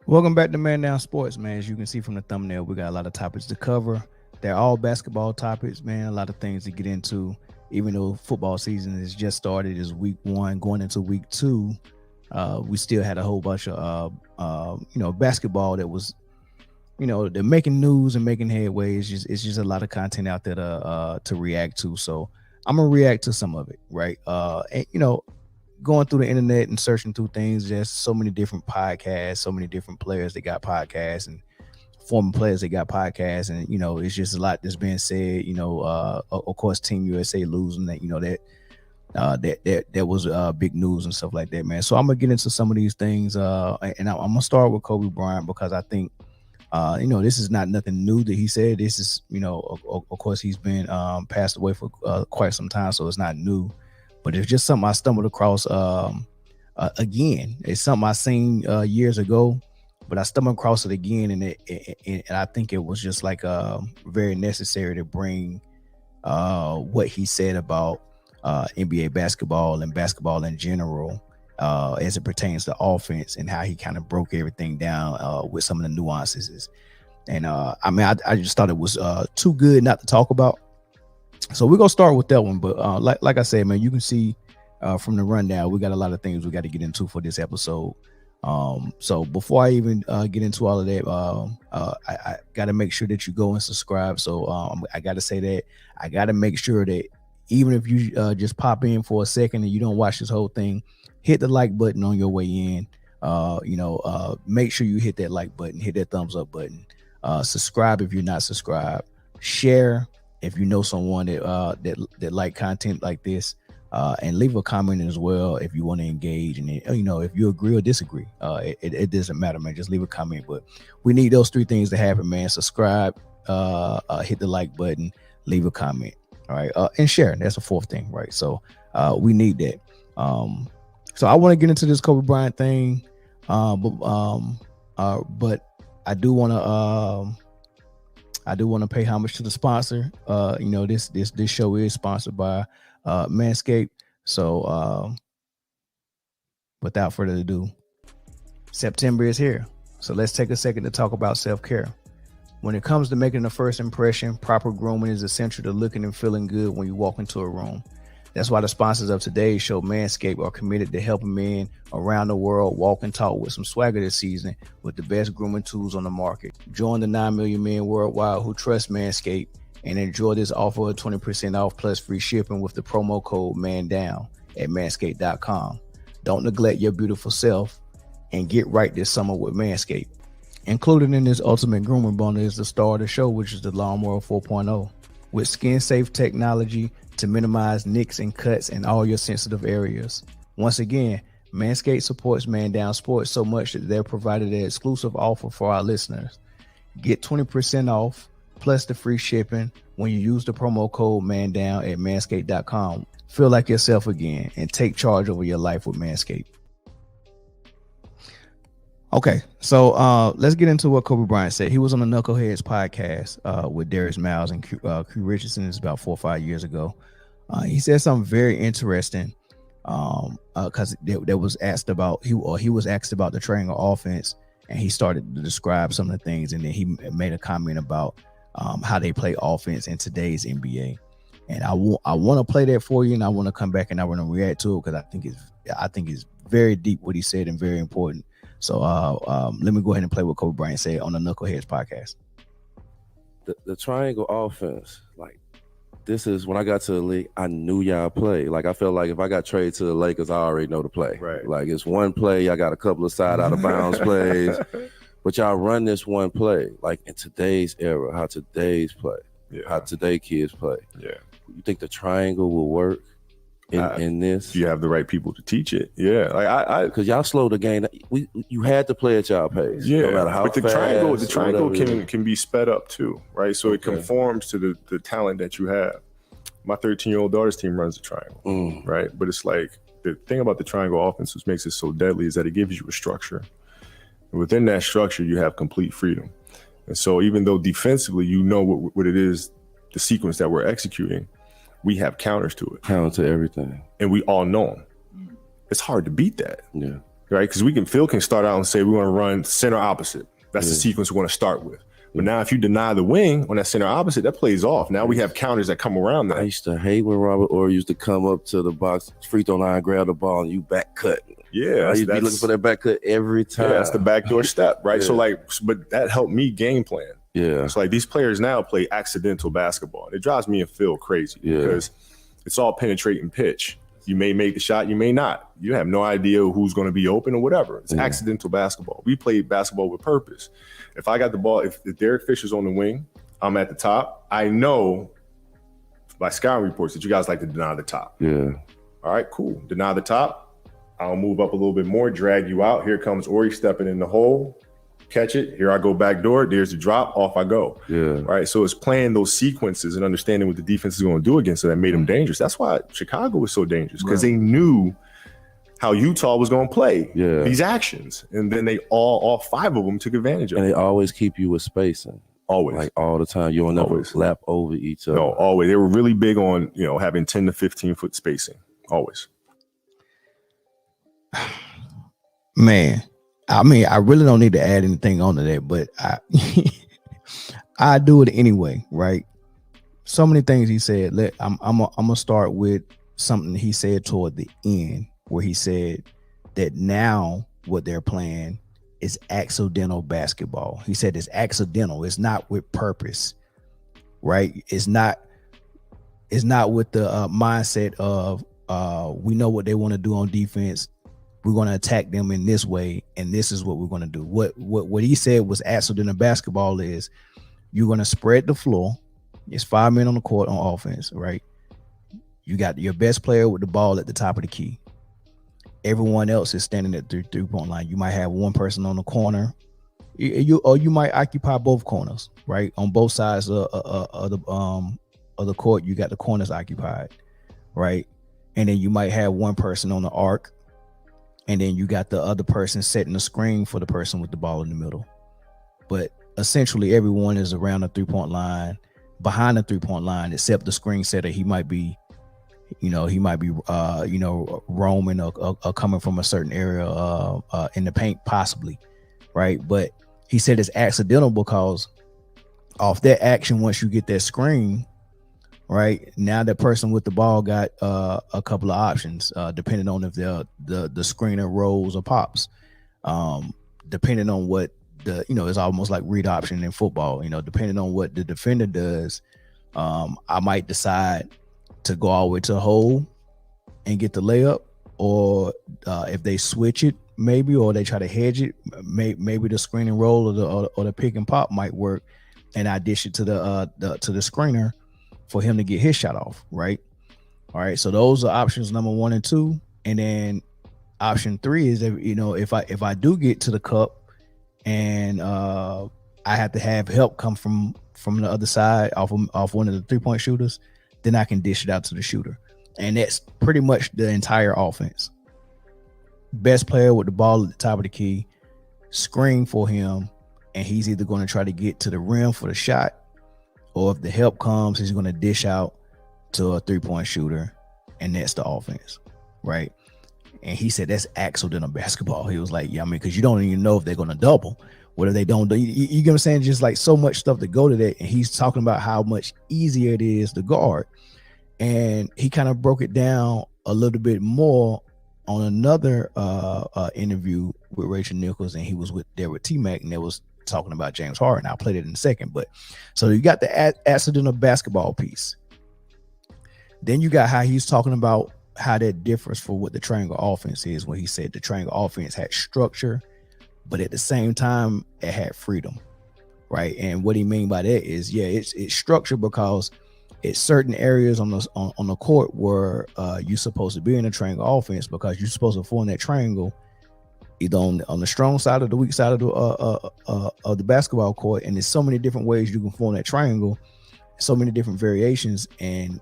Welcome back to Man Down Sports, man. As you can see from the thumbnail, we got a lot of topics to cover. They're all basketball topics, man. A lot of things to get into. Even though football season is just started, is week one, going into week two. We still had a whole bunch of basketball that was, they're making news and making headway. It's just a lot of content out there to react to. So I'm gonna react to some of it, right? Going through the internet and searching through things, there's so many different podcasts, so many different players that got podcasts and former players that got podcasts, and it's just a lot that's being said. Of course, Team USA losing, that that was big news and stuff like that, man. So I'm gonna get into some of these things, and I'm gonna start with Kobe Bryant because I think this is not nothing new that he said. This is, of course, he's been passed away for quite some time, so it's not new. But it's just something I stumbled across again. It's something I seen years ago, but I stumbled across it again, and I think it was just like very necessary to bring what he said about NBA basketball and basketball in general, as it pertains to offense, and how he kind of broke everything down with some of the nuances. And I just thought it was too good not to talk about. So we're gonna start with that one, but like I said, man, you can see from the rundown, we got a lot of things we got to get into for this episode. So before I even get into all of that, I got to make sure that you go and subscribe. So I got to say that I got to make sure that even if you just pop in for a second and you don't watch this whole thing, hit the like button on your way in. Make sure you hit that like button, hit that thumbs up button. Subscribe if you're not subscribed. Share if you know someone that like content like this, and leave a comment as well if you want to engage. And if you agree or disagree, it doesn't matter, man. Just leave a comment. But we need those three things to happen, man. Subscribe, hit the like button, leave a comment, all right, and share. That's the fourth thing, right? So we need that. So I want to get into this Kobe Bryant thing, but I do want to. I do want to pay homage to the sponsor. This show is sponsored by Manscaped. So without further ado, September is here. So let's take a second to talk about self-care. When it comes to making the first impression, proper grooming is essential to looking and feeling good when you walk into a room. That's why the sponsors of today's show, Manscaped, are committed to helping men around the world walk and talk with some swagger this season with the best grooming tools on the market. Join the 9 million men worldwide who trust Manscaped and enjoy this offer of 20% off plus free shipping with the promo code MANDOWN at manscaped.com. Don't neglect your beautiful self and get right this summer with Manscaped. Included in this ultimate grooming bundle is the star of the show, which is the Lawnmower 4.0. With skin-safe technology to minimize nicks and cuts in all your sensitive areas. Once again, Manscaped supports Man Down Sports so much that they're provided an exclusive offer for our listeners. Get 20% off plus the free shipping when you use the promo code MANDOWN at manscaped.com. Feel like yourself again and take charge over your life with Manscaped. Okay, so let's get into what Kobe Bryant said. He was on the Knuckleheads podcast with Darius Miles and Q Richardson. It's about 4 or 5 years ago. He said something very interesting because there was asked about he was asked about the triangle offense, and he started to describe some of the things, and then he made a comment about how they play offense in today's NBA. And I want to play that for you, and I want to come back and I want to react to it because I think it's very deep what he said and very important. So let me go ahead and play what Kobe Bryant said on the Knuckleheads podcast. The triangle offense, like, this is when I got to the league, I knew y'all play. Like, I felt like if I got traded to the Lakers, I already know the play. Right. Like, it's one play, I got a couple of side out of bounds plays, but y'all run this one play. Like, in today's era, how today's play, how today kids play. Yeah. You think the triangle will work in this? You have the right people to teach it. Yeah. Like because y'all slow the game. You had to play at y'all pace. Yeah. No matter how but the fast, triangle can be sped up too, right? So it conforms to the talent that you have. My 13-year-old daughter's team runs the triangle, right? But it's like the thing about the triangle offense, which makes it so deadly, is that it gives you a structure. And within that structure, you have complete freedom. And so even though defensively, you know what it is, the sequence that we're executing, we have counters to it. Counter to everything. And we all know them. It's hard to beat that. Yeah. right? Because Phil can start out and say we want to run center opposite. That's the sequence we want to start with. But now if you deny the wing on that center opposite, that plays off. Now we have counters that come around that. I used to hate when Robert Orr used to come up to the box, free throw line, grab the ball, and you back cut. Yeah, I used to be looking for that back cut every time. Yeah, that's the backdoor step, right? So but that helped me game plan. Yeah. So these players now play accidental basketball. It drives me and Phil crazy because it's all penetrating pitch. You may make the shot, you may not. You have no idea who's going to be open or whatever. It's accidental basketball. We play basketball with purpose. If I got the ball, if Derek Fisher's on the wing, I'm at the top. I know by scouting reports that you guys like to deny the top. Yeah. All right, cool. Deny the top. I'll move up a little bit more, drag you out. Here comes Ori stepping in the hole. Catch it. Here I go back door. There's the drop. Off I go. Yeah. Right. So it's playing those sequences and understanding what the defense is going to do against it that made them dangerous. That's why Chicago was so dangerous because they knew how Utah was going to play these actions. And then they all 5 of them took advantage of it. And they always keep you with spacing. Always. Like all the time. You don't never lap over each other. No, always. They were really big on, having 10 to 15 foot spacing. Always. Man. I mean, I really don't need to add anything onto that, but I do it anyway, right? So many things he said. I'm gonna start with something he said toward the end, where he said that now what they're playing is accidental basketball. He said it's accidental. It's not with purpose, right? It's not with the mindset of we know what they want to do on defense. We're going to attack them in this way, and this is what we're going to do. What he said was accidental basketball is you're going to spread the floor. It's 5 men on the court on offense, right? You got your best player with the ball at the top of the key. Everyone else is standing at the three-point line. You might have one person on the corner. You might occupy both corners, right? On both sides of the court, you got the corners occupied, right? And then you might have one person on the arc. And then you got the other person setting the screen for the person with the ball in the middle. But essentially everyone is around the 3-point line, behind the 3-point line, except the screen setter. He might be roaming or coming from a certain area in the paint, possibly, right? But he said it's accidental because off that action, once you get that screen, right, now that person with the ball got a couple of options, depending on if the screener rolls or pops, depending on what it's almost like read option in football. Depending on what the defender does, I might decide to go all the way to the hole and get the layup, or if they switch it, maybe, or they try to hedge it, maybe the screen and roll or the pick and pop might work, and I dish it to the screener for him to get his shot off, right? All right, so those are options number 1 and 2, and then option 3 is if I do get to the cup and I have to have help come from the other side off one of the 3-point shooters, then I can dish it out to the shooter, and that's pretty much the entire offense. Best player with the ball at the top of the key, screen for him, and he's either going to try to get to the rim for the shot, or if the help comes, he's going to dish out to a 3-point shooter, and that's the offense, right? And he said that's accidental basketball. He was like, because you don't even know if they're going to double. What if they don't do? You get what I'm saying? Just like so much stuff to go to that. And he's talking about how much easier it is to guard. And he kind of broke it down a little bit more on another interview with Rachel Nichols, and he was with T-Mac, and they was talking about James Harden. I'll play that in a second. But so you got the accidental basketball piece. Then you got how he's talking about how that differs for what the triangle offense is, when he said the triangle offense had structure, but at the same time it had freedom, right? And what he mean by that is, it's structure because it's certain areas on the court where you're supposed to be in a triangle offense, because you're supposed to form that triangle either on the strong side or the weak side of the basketball court. And there's so many different ways you can form that triangle, so many different variations, and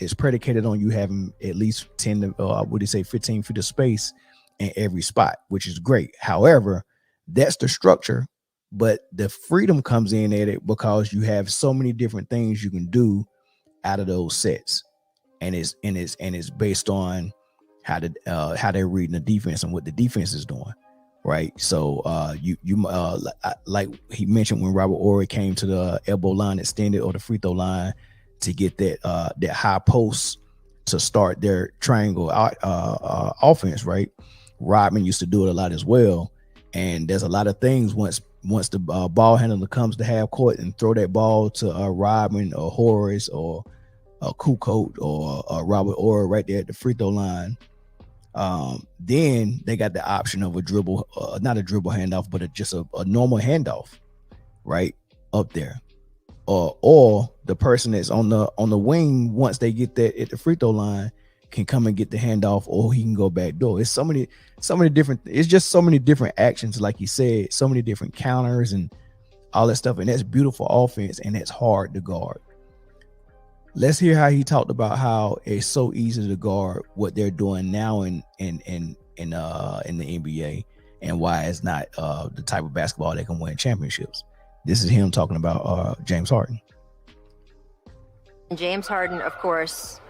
it's predicated on you having at least 10 to 15 feet of space in every spot, which is great. However, that's the structure, but the freedom comes in at it because you have so many different things you can do out of those sets, and it's based on how they're reading the defense and what the defense is doing, right? So like he mentioned, when Robert Horry came to the elbow line extended or the free throw line to get that high post to start their triangle offense, right? Rodman used to do it a lot as well. And there's a lot of things once the ball handler comes to half court and throw that ball to Rodman or Horace or Kukoc or Robert Horry right there at the free throw line. Then they got the option of a dribble, not a dribble handoff, but just a normal handoff, right up there. Or the person that's on the wing, once they get that at the free throw line, can come and get the handoff, or he can go back door. It's so many different. It's just so many different actions, like you said, so many different counters and all that stuff, and that's beautiful offense, and that's hard to guard. Let's hear how he talked about how it's so easy to guard what they're doing now in the NBA, and why it's not the type of basketball that can win championships. This is him talking about James Harden. James Harden, of course,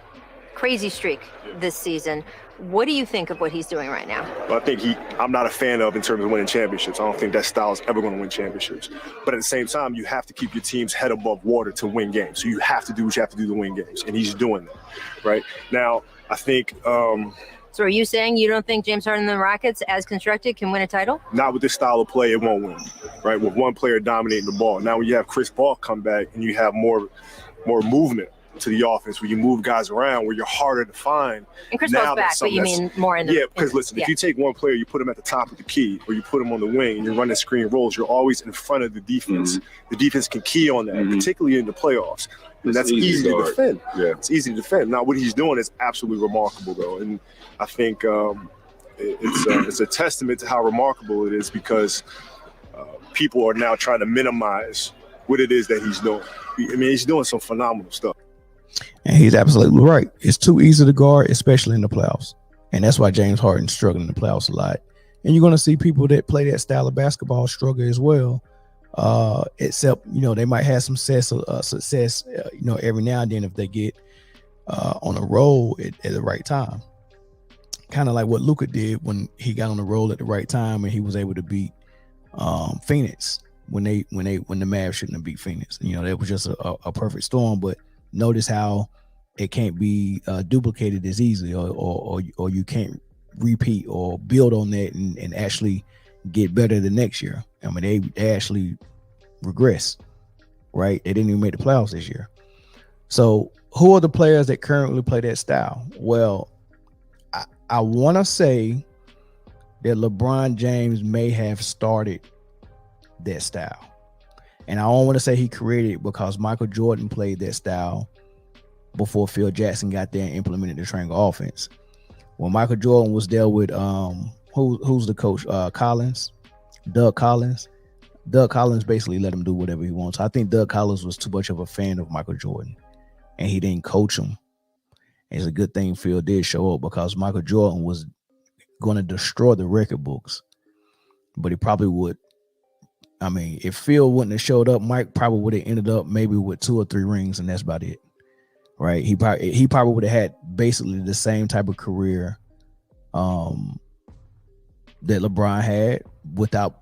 crazy streak this season. What do you think of what he's doing right now? Well, I think I'm not a fan of in terms of winning championships. I don't think that style is ever going to win championships. But at the same time, you have to keep your team's head above water to win games. So you have to do what you have to do to win games. And he's doing that, right? Now, I think... So are you saying you don't think James Harden and the Rockets, as constructed, can win a title? Not with this style of play, it won't win, right? With one player dominating the ball. Now when you have Chris Paul come back and you have more movement to the offense, where you move guys around, where you're harder to find. And Chris Paul's back, but you mean more in the... Yeah, because listen, if you take one player, you put him at the top of the key, or you put him on the wing, and you're running screen rolls, you're always in front of the defense. Mm-hmm. The defense can key on that, particularly in the playoffs. And that's easy to defend. Yeah, it's easy to defend. Now, what he's doing is absolutely remarkable, though. And I think it's a testament to how remarkable it is, because people are now trying to minimize what it is that he's doing. I mean, he's doing some phenomenal stuff. And he's absolutely right. It's too easy to guard, especially in the playoffs. And that's why James Harden's struggling in the playoffs a lot. And you're going to see people that play that style of basketball struggle as well. Except, they might have some success, every now and then if they get on a roll at the right time. Kind of like what Luka did when he got on the roll at the right time and he was able to beat Phoenix when the Mavs shouldn't have beat Phoenix. That was just a perfect storm. But notice how it can't be duplicated as easily, or you can't repeat or build on that and actually get better the next year. I mean, they actually regress, right? They didn't even make the playoffs this year. So who are the players that currently play that style? Well, I want to say that LeBron James may have started that style. And I don't want to say he created it, because Michael Jordan played that style before Phil Jackson got there and implemented the triangle offense. When Michael Jordan was there with who's the coach? Doug Collins. Doug Collins basically let him do whatever he wants. I think Doug Collins was too much of a fan of Michael Jordan, and he didn't coach him. And it's a good thing Phil did show up, because Michael Jordan was going to destroy the record books, but he probably would. I mean, if Phil wouldn't have showed up, Mike probably would have ended up maybe with 2 or 3 rings, and that's about it, right? He probably would have had basically the same type of career that LeBron had without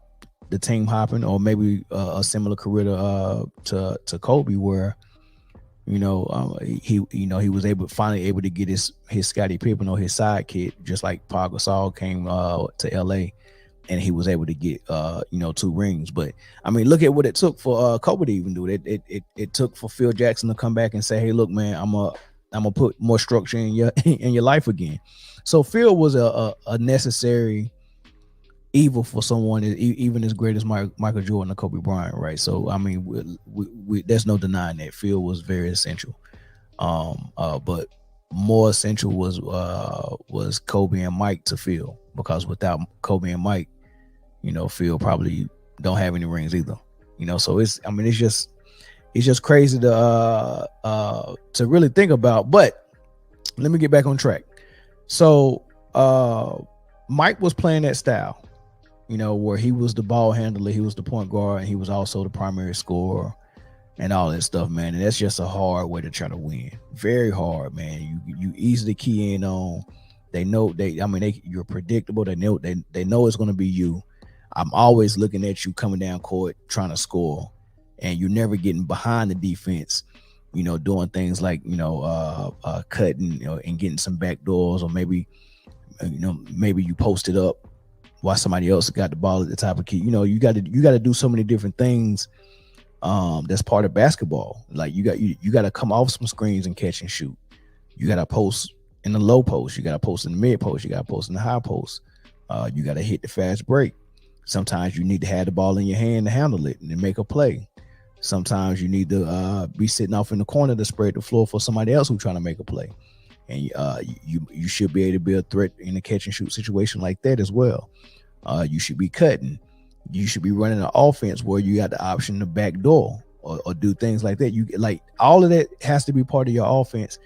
the team hopping, or maybe a similar career to Kobe, where he was finally able to get his Scottie Pippen or his sidekick, just like Paul Gasol came to LA. And he was able to get 2 rings. But I mean, look at what it took for Kobe to even do it. It took for Phil Jackson to come back and say, "Hey, look, man, I'm gonna put more structure in your life again." So Phil was a necessary evil for someone even as great as Michael Jordan or Kobe Bryant, right? So I mean, we there's no denying that Phil was very essential. But more essential was Kobe and Mike to Phil, because without Kobe and Mike, Phil probably don't have any rings either. So it's just crazy to really think about. But let me get back on track. So Mike was playing that style, where he was the ball handler, he was the point guard, and he was also the primary scorer and all that stuff, man. And that's just a hard way to try to win. Very hard, man. You easily key in on They know you're predictable. They know it's going to be you. I'm always looking at you coming down court trying to score, and you're never getting behind the defense, doing things like, cutting, and getting some back doors, or maybe you posted up while somebody else got the ball at the top of key. You got to do so many different things. That's part of basketball. Like you got to come off some screens and catch and shoot. You got to post in the low post. You got to post in the mid post. You got to post in the high post. You got to hit the fast break. Sometimes you need to have the ball in your hand to handle it and make a play. Sometimes you need to be sitting off in the corner to spread the floor for somebody else who's trying to make a play. And you should be able to be a threat in a catch and shoot situation like that as well. You should be cutting. You should be running an offense where you got the option to back door or do things like that. You like all of that has to be part of your offense.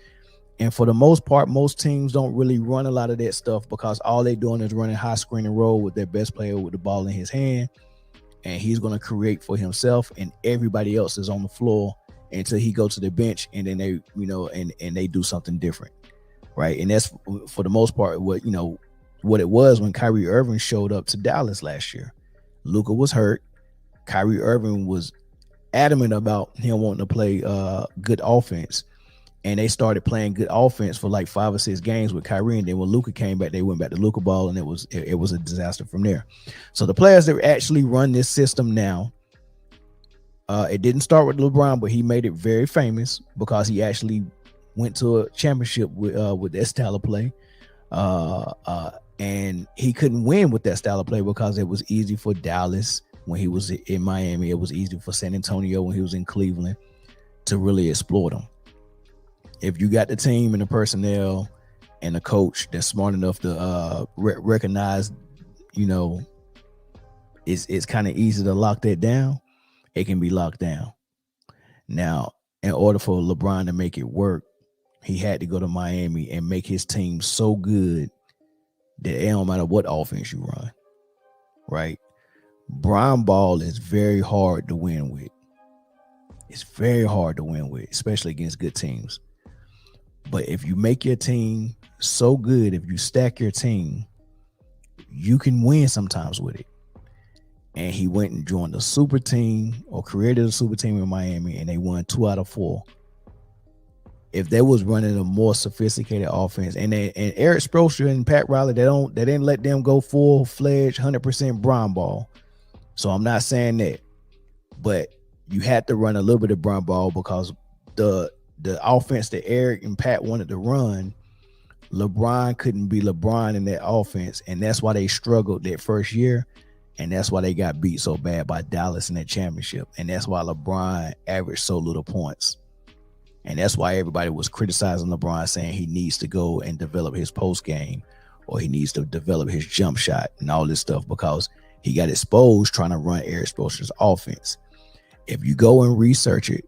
And for the most part, most teams don't really run a lot of that stuff because all they're doing is running high screen and roll with their best player with the ball in his hand. And he's going to create for himself, and everybody else is on the floor until he goes to the bench, and then they, and they do something different. Right. And that's for the most part what it was when Kyrie Irving showed up to Dallas last year. Luka was hurt. Kyrie Irving was adamant about him wanting to play good offense. And they started playing good offense for like 5 or 6 games with Kyrie. And then when Luka came back, they went back to Luka ball, and it was a disaster from there. So the players that actually run this system now, it didn't start with LeBron, but he made it very famous because he actually went to a championship with that style of play. And he couldn't win with that style of play because it was easy for Dallas when he was in Miami. It was easy for San Antonio when he was in Cleveland to really exploit him. If you got the team and the personnel and the coach that's smart enough to recognize, it's kind of easy to lock that down. It can be locked down. Now, in order for LeBron to make it work, he had to go to Miami and make his team so good that it don't matter what offense you run, right? Bron ball is very hard to win with. It's very hard to win with, especially against good teams. But if you make your team so good, if you stack your team, you can win sometimes with it. And he went and joined a super team or created a super team in Miami, and they won 2 out of 4. If they was running a more sophisticated offense, and Eric Spoelstra and Pat Riley, they didn't let them go full-fledged 100% Bron ball. So I'm not saying that, but you had to run a little bit of Bron ball because the offense that Eric and Pat wanted to run, LeBron couldn't be LeBron in that offense, and that's why they struggled that first year, and that's why they got beat so bad by Dallas in that championship, and that's why LeBron averaged so little points. And that's why everybody was criticizing LeBron, saying he needs to go and develop his post game, or he needs to develop his jump shot and all this stuff, because he got exposed trying to run Eric Spoelstra's offense. If you go and research it,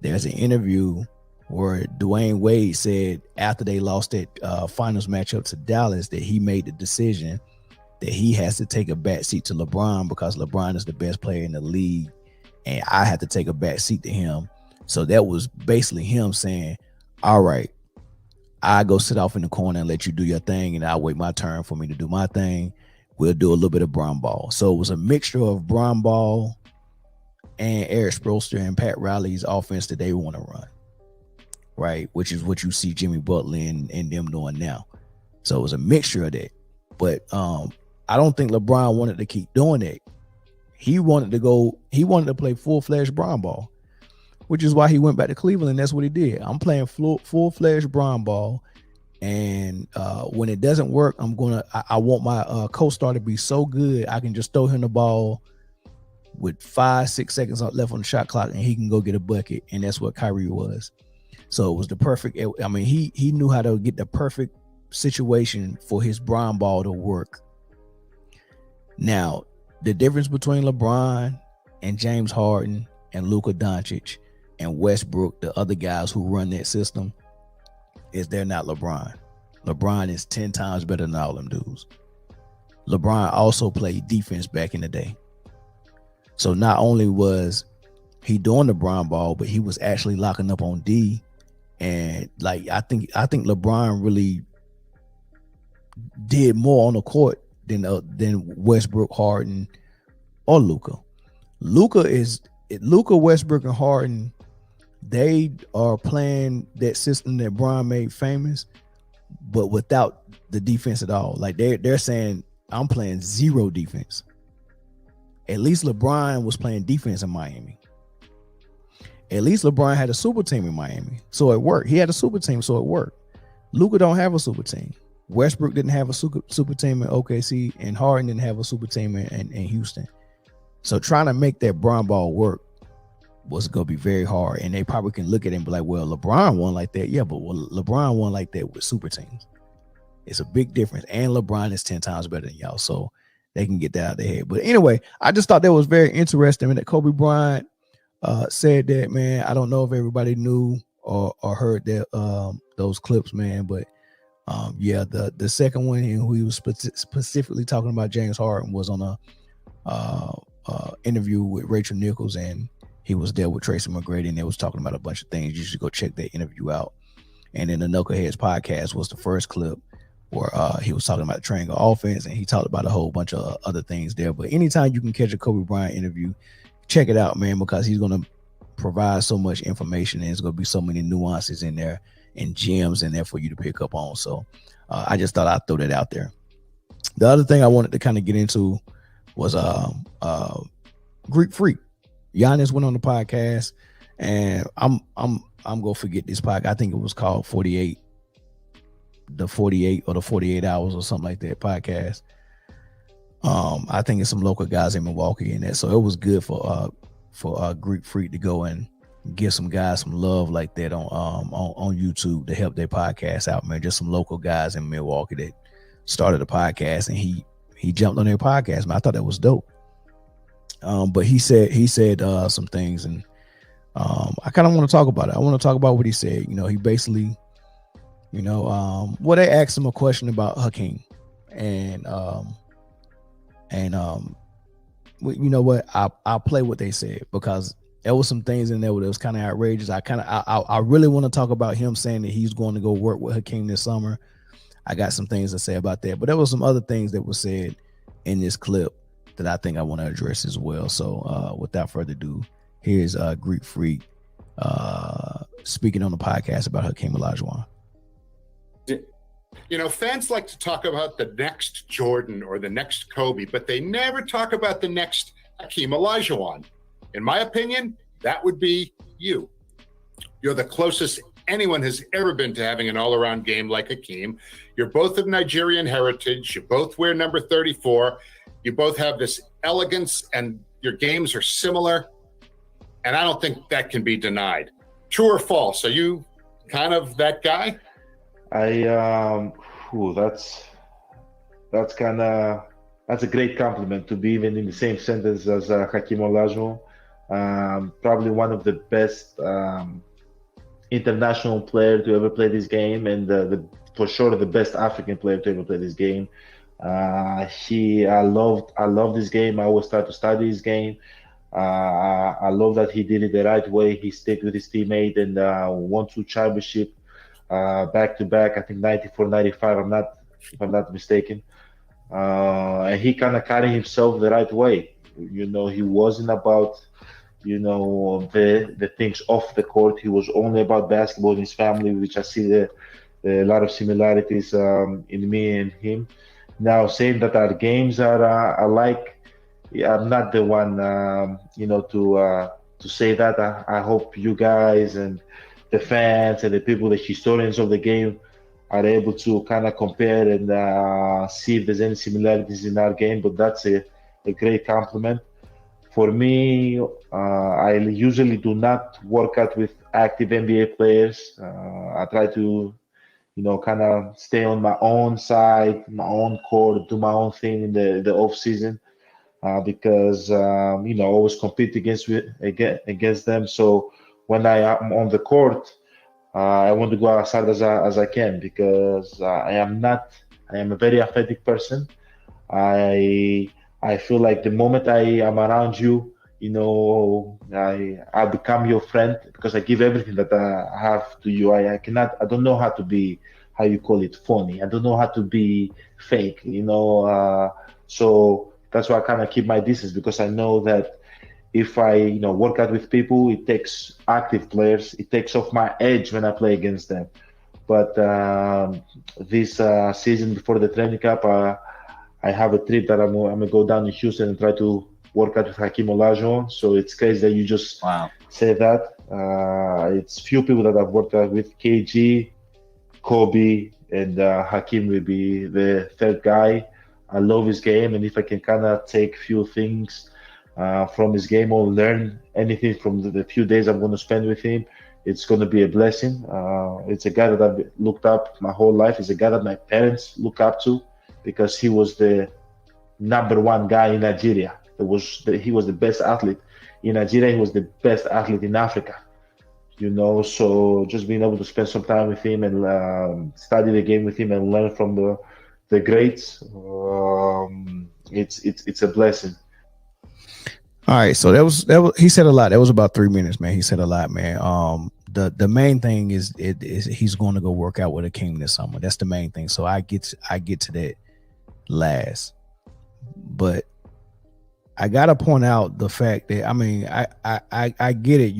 there's an interview where Dwayne Wade said after they lost that finals matchup to Dallas that he made the decision that he has to take a back seat to LeBron because LeBron is the best player in the league, and I have to take a back seat to him. So that was basically him saying, all right, I go sit off in the corner and let you do your thing, and I'll wait my turn for me to do my thing. We'll do a little bit of Bron ball. So it was a mixture of Bron ball and Eric Spoelstra and Pat Riley's offense that they want to run, right? Which is what you see Jimmy Butler and them doing now. So it was a mixture of that. But I don't think LeBron wanted to keep doing that. He wanted to play full-fledged Bron ball, which is why he went back to Cleveland, and that's what he did. I'm playing full-fledged Bron ball, and when it doesn't work, I want my co-star to be so good I can just throw him the ball with 5-6 seconds left on the shot clock, and he can go get a bucket, and that's what Kyrie was. So it was the perfect. I mean, he knew how to get the perfect situation for his Bron ball to work. Now, the difference between LeBron and James Harden and Luka Doncic and Westbrook, the other guys who run that system, is they're not LeBron. LeBron is 10 times better than all them dudes. LeBron also played defense back in the day. So not only was he doing the Bron ball, but he was actually locking up on D. And like I think LeBron really did more on the court than Westbrook, Harden, or Luka. Luka, Westbrook, and Harden. They are playing that system that Bron made famous, but without the defense at all. Like they're saying, I'm playing zero defense. At least LeBron was playing defense in Miami. At least LeBron had a super team in Miami, so it worked. He had a super team, so it worked. Luka don't have a super team. Westbrook didn't have a super team in OKC, and Harden didn't have a super team in Houston. So trying to make that Bron ball work was going to be very hard, and they probably can look at it and be like, well, LeBron won like that. Yeah, but LeBron won like that with super teams. It's a big difference, and LeBron is 10 times better than y'all, so they can get that out of their head. But anyway, I just thought that was very interesting that Kobe Bryant said that, man. I don't know if everybody knew or heard that those clips, man, but yeah, the second one, who he was specifically talking about James Harden, was on a interview with Rachel Nichols, and he was there with Tracy McGrady, and they was talking about a bunch of things. You should go check that interview out. And then the Knuckleheads podcast was the first clip where he was talking about the triangle offense, and he talked about a whole bunch of other things there. But anytime you can catch a Kobe Bryant interview, check it out, man, because he's going to provide so much information, and there's going to be so many nuances in there and gems in there for you to pick up on. So I just thought I'd throw that out there. The other thing I wanted to kind of get into was Greek Freak. Giannis went on the podcast, and I'm gonna forget this podcast. I think it was called 48 or the 48 hours or something like that podcast. I think it's some local guys in Milwaukee in that, so it was good for Greek Freak to go and give some guys some love like that on YouTube to help their podcast out, man. Just some local guys in Milwaukee that started a podcast, and he jumped on their podcast, man. I thought that was dope. But he said some things, and I kind of want to talk about it. I want to talk about what he said. He basically, well, they asked him a question about Hakeem, and you know what? I'll play what they said, because there was some things in there that was kind of outrageous. I really want to talk about him saying that he's going to go work with Hakeem this summer. I got some things to say about that, but there was some other things that were said in this clip that I think I want to address as well. So without further ado, here's Greek Freak speaking on the podcast about Hakeem Olajuwon. Fans like to talk about the next Jordan or the next Kobe, but they never talk about the next Hakeem Olajuwon. In my opinion, that would be you. You're the closest anyone has ever been to having an all-around game like Hakeem. You're both of Nigerian heritage. You both wear number 34. You both have this elegance, and your games are similar. And I don't think that can be denied. True or false? Are you kind of that guy? That's a great compliment to be even in the same sentence as Hakeem Olajuwon. Probably one of the best international player to ever play this game, and for sure the best African player to ever play this game. I love this game. I always try to study his game. I love that he did it the right way. He stayed with his teammate and won 2 championship back to back. I think 94, 95. If I'm not mistaken. And he kind of carried himself the right way. He wasn't about the things off the court. He was only about basketball and his family, which I see a lot of similarities in me and him. Now, saying that our games are alike, I'm not the one, to say that. I hope you guys and the fans and the people, the historians of the game, are able to kind of compare and see if there's any similarities in our game. But that's a great compliment. For me, I usually do not work out with active NBA players. I try to kind of stay on my own side, my own court, do my own thing in the off season, because always compete against them. So when I am on the court, I want to go as hard as I can, because I am a very athletic person. I feel like the moment I am around you, I become your friend, because I give everything that I have to you. I don't know how how you call it, phony. I don't know how to be fake, so that's why I kind of keep my distance, because I know that if I, work out with people, it takes active players. It takes off my edge when I play against them. But this season before the training camp, I have a trip that I'm gonna go down in Houston and try to work out with Hakeem Olajuwon. So it's crazy that you just say that. It's few people that I've worked out with. KG, Kobe, and Hakeem will be the third guy. I love his game, and if I can kind of take few things from his game or learn anything from the few days I'm going to spend with him, it's going to be a blessing. It's a guy that I've looked up my whole life. It's a guy that my parents look up to, because he was the number one guy in Nigeria. He was the best athlete in Nigeria. He was the best athlete in Africa. So just being able to spend some time with him and study the game with him and learn from the greats, it's a blessing. All right, so that was he said a lot. That was about 3 minutes, man. He said a lot, man. The main thing is he's going to go work out with Hakeem this summer. That's the main thing. So I get to that last, but I gotta point out the fact that I get it.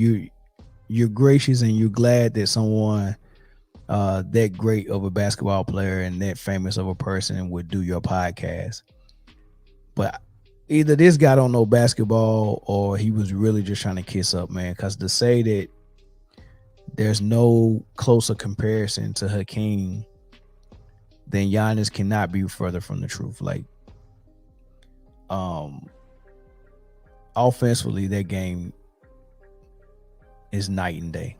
You're gracious and you're glad that someone that great of a basketball player and that famous of a person would do your podcast, but either this guy don't know basketball or he was really just trying to kiss up, man. Because to say that there's no closer comparison to Hakeem than Giannis cannot be further from the truth. Like, offensively, that game is night and day.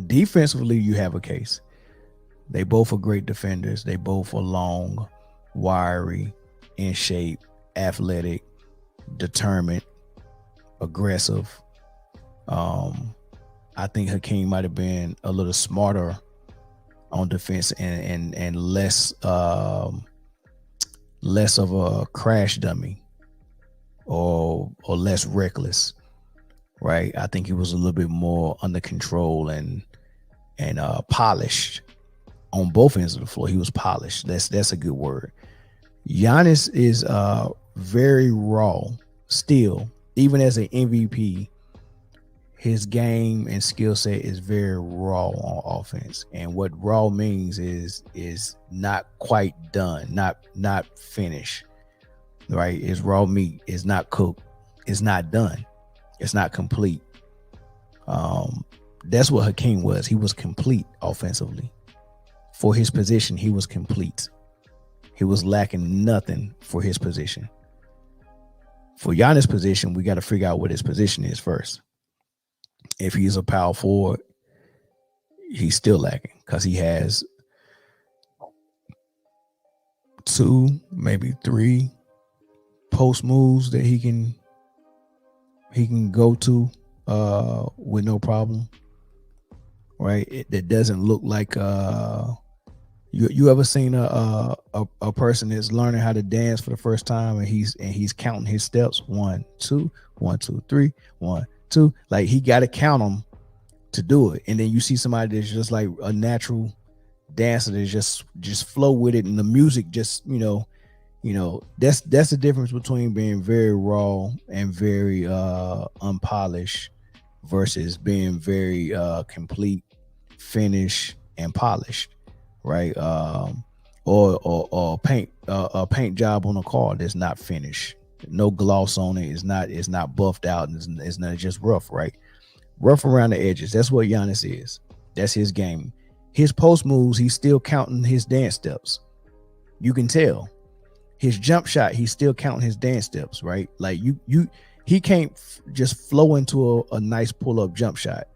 Defensively, you have a case. They both are great defenders. They both are long, wiry, in shape, athletic, determined, aggressive. I think Hakeem might have been a little smarter on defense and less of a crash dummy or less reckless, right? I think he was a little bit more under control and polished on both ends of the floor. He was polished. That's a good word. Giannis is very raw still, even as an MVP. His game and skill set is very raw on offense, and what raw means is not quite done, not finished, right? It's raw meat. It's not cooked. It's not done. It's not complete. That's what Hakeem was. He was complete offensively. For his position, he was complete. He was lacking nothing for his position. For Giannis' position, we got to figure out what his position is first. If he's a power forward, he's still lacking because he has 2, maybe 3 post moves that he can go to with no problem, right? That doesn't look like you ever seen a person that's learning how to dance for the first time and he's counting his steps 1 2 1 2 3 1 2, like he got to count them to do it. And then you see somebody that's just like a natural dancer that just flow with it, and the music just that's the difference between being very raw and very unpolished versus being very complete, finished, and polished, right? Or paint a paint job on a car that's not finished, no gloss on it. It's not buffed out, and it's not just rough, right? Rough around the edges. That's what Giannis is. That's his game. His post moves, he's still counting his dance steps. You can tell. His jump shot, he's still counting his dance steps, right? Like he can't just flow into a nice pull-up jump shot.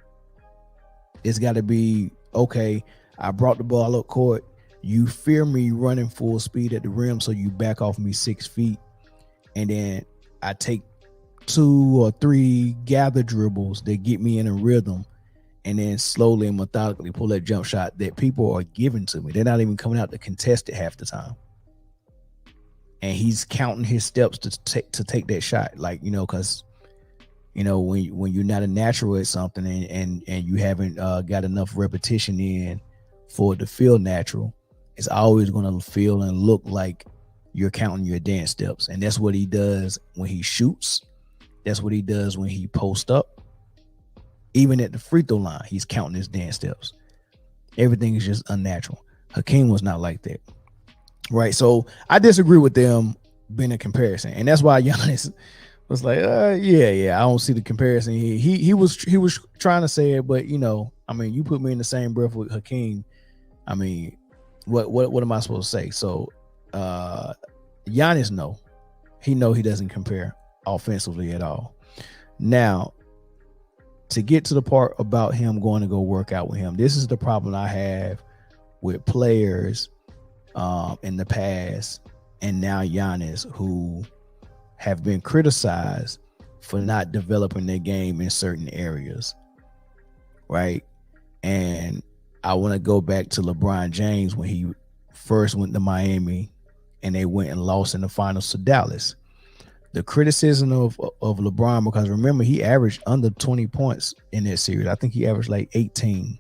It's got to be, okay, I brought the ball up court. You fear me running full speed at the rim, so you back off me 6 feet. And then I take 2 or 3 gather dribbles that get me in a rhythm, and then slowly and methodically pull that jump shot that people are giving to me. They're not even coming out to contest it half the time. And he's counting his steps to take that shot, like, because when you're not a natural at something and you haven't got enough repetition in for it to feel natural, it's always going to feel and look like you're counting your dance steps. And that's what he does when he shoots. That's what he does when he posts up. Even at the free throw line, he's counting his dance steps. Everything is just unnatural. Hakeem was not like that. Right. So I disagree with them being a comparison. And that's why Giannis was like, yeah, I don't see the comparison. He was trying to say it, but I mean, you put me in the same breath with Hakeem. I mean, what am I supposed to say? So Giannis he doesn't compare offensively at all. Now, to get to the part about him going to go work out with him, this is the problem I have with players in the past and now Giannis, who have been criticized for not developing their game in certain areas, right? And I want to go back to LeBron James when he first went to Miami and they went and lost in the finals to Dallas. The criticism of LeBron, because remember, he averaged under 20 points in that series. I think he averaged like 18.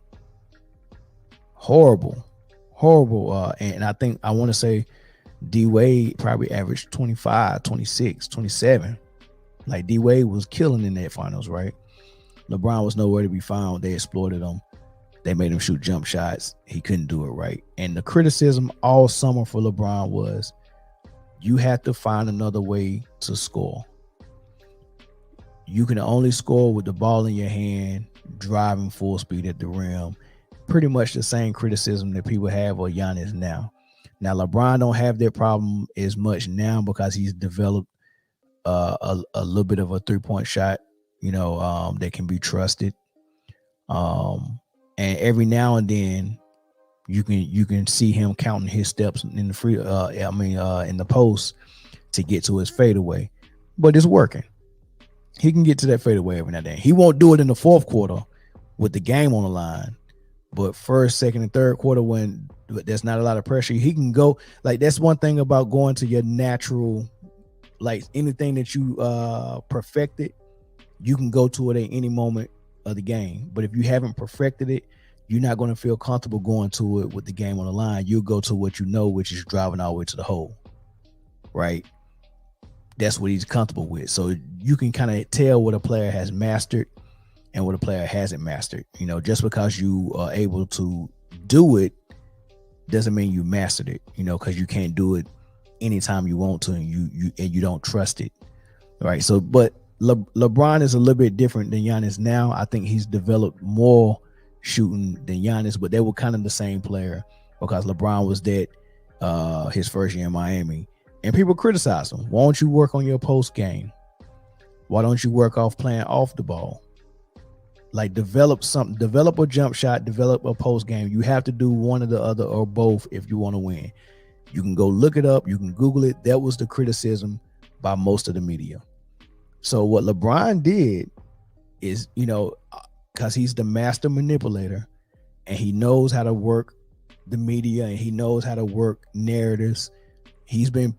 Horrible. And I want to say D-Wade probably averaged 25, 26, 27. Like D-Wade was killing in that finals, right? LeBron was nowhere to be found. They exploited him. They made him shoot jump shots. He couldn't do it right. And the criticism all summer for LeBron was, you have to find another way to score. You can only score with the ball in your hand, driving full speed at the rim. Pretty much the same criticism that people have of Giannis now. Now, LeBron don't have that problem as much now because he's developed a little bit of a three-point shot, that can be trusted. And every now and then, you can see him counting his steps in the in the post to get to his fadeaway, but it's working. He can get to that fadeaway every now and then. He won't do it in the fourth quarter with the game on the line, but first, second, and third quarter when there's not a lot of pressure, he can go. Like, that's one thing about going to your natural, like anything that you perfected, you can go to it at any moment of the game. But if you haven't perfected it, you're not going to feel comfortable going to it with the game on the line. You'll go to what you know, which is driving all the way to the hole, right? That's what he's comfortable with. So you can kind of tell what a player has mastered and what a player hasn't mastered. Just because you are able to do it doesn't mean you mastered it, because you can't do it anytime you want to, and you don't trust it, right? So, but LeBron is a little bit different than Giannis now. I think he's developed more shooting than Giannis, but they were kind of the same player because LeBron was dead his first year in Miami, and people criticize him. Why don't you work on your post game? Why don't you work off playing off the ball? Like, develop a jump shot, develop a post game. You have to do one or the other or both if you want to win. You can go look it up. You can Google it. That was the criticism by most of the media. So what LeBron did is, because he's the master manipulator and he knows how to work the media and he knows how to work narratives. He's been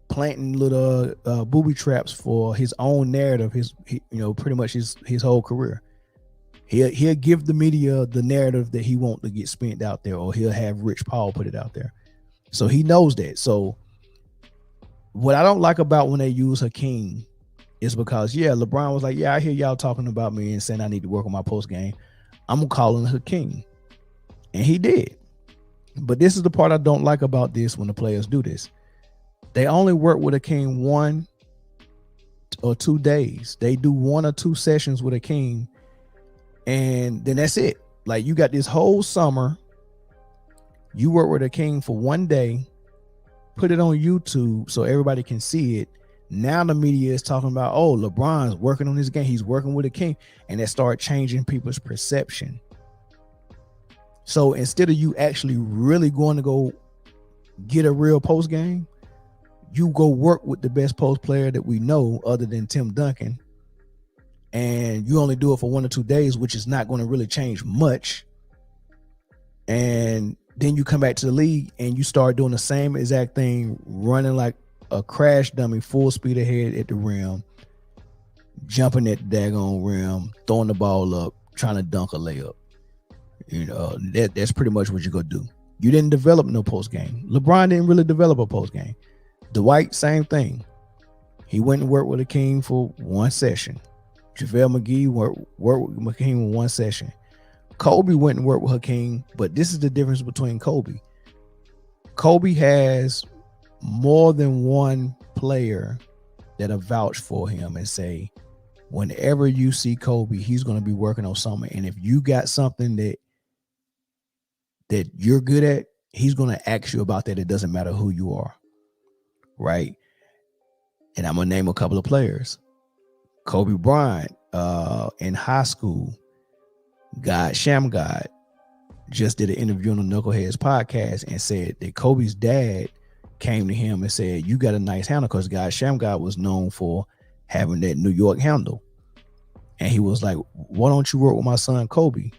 planting little booby traps for his own narrative, pretty much his whole career. He'll give the media the narrative that he wants to get spent out there, or he'll have Rich Paul put it out there. So he knows that. So what I don't like about when they use Hakeem is because, LeBron was like, I hear y'all talking about me and saying I need to work on my post game. I'm calling Hakeem. And he did. But this is the part I don't like about this when the players do this. They only work with Hakeem 1 or 2 days. They do 1 or 2 sessions with Hakeem, and then that's it. Like, you got this whole summer. You work with Hakeem for 1 day, put it on YouTube so everybody can see it. Now the media is talking about, oh, LeBron's working on his game. He's working with Hakeem, and that start changing people's perception. So instead of you actually really going to go get a real post game, you go work with the best post player that we know other than Tim Duncan. And you only do it for 1 or 2 days, which is not going to really change much. And then you come back to the league and you start doing the same exact thing, running like a crash dummy, full speed ahead at the rim, jumping at the daggone rim, throwing the ball up, trying to dunk a layup. That's pretty much what you're gonna do. You didn't develop no post game. LeBron didn't really develop a post game. Dwight, same thing. He went and worked with Hakeem for one session. JaVale McGee worked with Hakeem in one session. Kobe went and worked with Hakeem, but this is the difference between Kobe. Kobe has more than one player that'll vouch for him and say, whenever you see Kobe, he's going to be working on something. And if you got something that you're good at, he's going to ask you about that. It doesn't matter who you are. Right. And I'm going to name a couple of players. Kobe Bryant in high school, Sham God, just did an interview on the Knuckleheads podcast and said that Kobe's dad came to him and said, you got a nice handle, because Sham God was known for having that New York handle. And he was like, why don't you work with my son Kobe?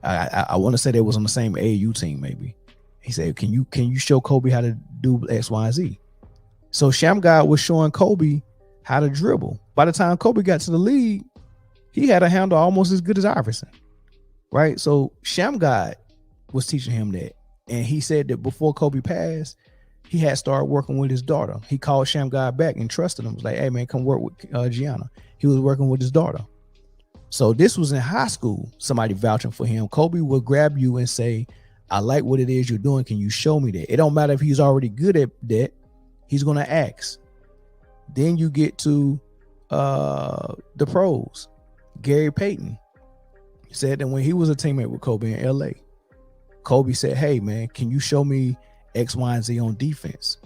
I want to say they was on the same AAU team, maybe. He said, can you show Kobe how to do X, Y, and Z? So Sham God was showing Kobe how to dribble. By the time Kobe got to the league, he had a handle almost as good as Iverson. Right? So Sham God was teaching him that. And he said that before Kobe passed, he had started working with his daughter. He called Sham God back and trusted him. Was like, hey man, come work with Gianna. He was working with his daughter. So this was in high school, somebody vouching for him. Kobe would grab you and say, I like what it is you're doing. Can you show me that? It don't matter if he's already good at that. He's going to ask. Then you get to the pros. Gary Payton said that when he was a teammate with Kobe in LA, Kobe said, hey man, can you show me X, Y, and Z on defense?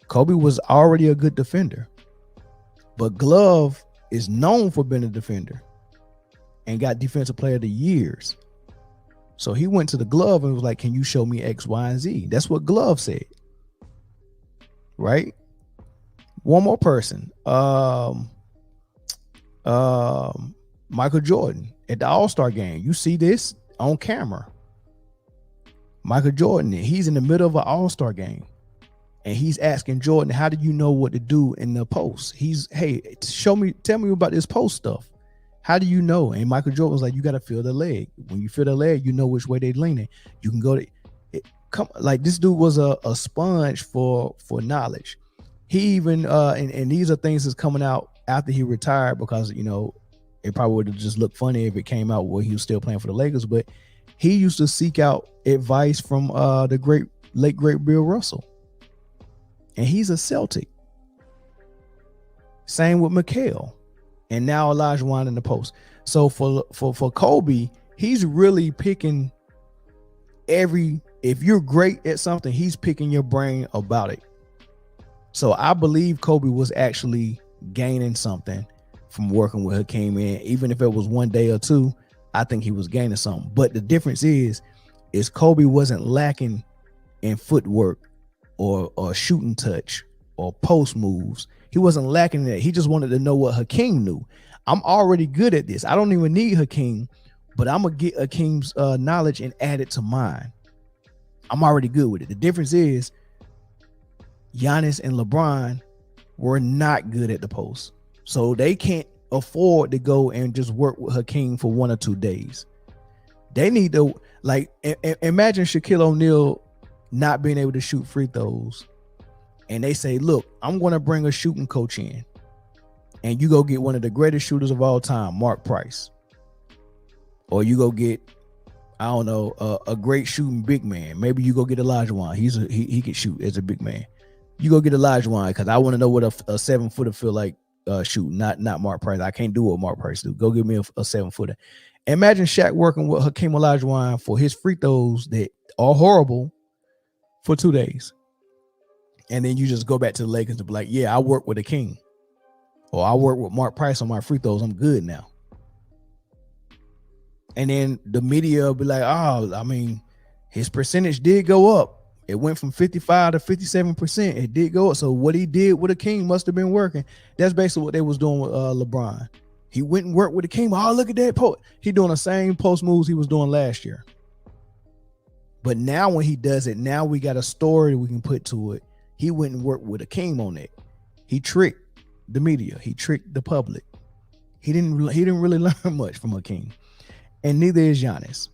Kobe was already a good defender, but Glove is known for being a defender and got defensive player of the years. So he went to the Glove and was like, can you show me X, Y, and Z? That's what Glove said. Right? One more person. Michael Jordan at the All-Star game. You see this on camera. Michael Jordan, he's in the middle of an All-Star game. And he's asking Jordan, how do you know what to do in the post? Hey, tell me about this post stuff. How do you know? And Michael Jordan was like, you got to feel the leg. When you feel the leg, you know which way they're leaning. You can go to like this dude was a sponge for knowledge. He even and these are things that's coming out after he retired, because it probably would have just looked funny if it came out while he was still playing for the Lakers. But he used to seek out advice from the late great Bill Russell, and he's a Celtic. Same with McHale, and now Olajuwon in the post. So for Kobe, he's really picking if you're great at something, he's picking your brain about it. So I believe Kobe was actually gaining something from working with Hakeem, and even if it was one day or two, I think he was gaining something. But the difference is Kobe wasn't lacking in footwork or shooting touch or post moves. He wasn't lacking that. He just wanted to know what Hakeem knew. I'm already good at this. I don't even need Hakeem, but I'm gonna get Hakeem's knowledge and add it to mine. I'm already good with it. The difference is Giannis and LeBron were not good at the post. So they can't afford to go and just work with Hakeem for 1 or 2 days. They need to, like, imagine Shaquille O'Neal not being able to shoot free throws. And they say, look, I'm going to bring a shooting coach in, and you go get one of the greatest shooters of all time, Mark Price. Or you go get, I don't know, a great shooting big man. Maybe you go get Olajuwon. He can shoot as a big man. You go get Olajuwon, because I want to know what a 7-footer feel like shooting, not Mark Price. I can't do what Mark Price do. Go give me a 7-footer. Imagine Shaq working with Hakeem Olajuwon for his free throws that are horrible for 2 days. And then you just go back to the Lakers to be like, yeah, I work with Hakeem. Or I work with Mark Price on my free throws. I'm good now. And then the media will be like, oh, I mean, his percentage did go up. It went from 55 to 57%. It did go up. So what he did with Hakeem must have been working. That's basically what they was doing with LeBron. He went and worked with Hakeem. Oh, look at that post. He doing the same post moves he was doing last year. But now when he does it, now we got a story we can put to it. He went and worked with Hakeem on it. He tricked the media. He tricked the public. He didn't really learn much from Hakeem. And neither is Giannis.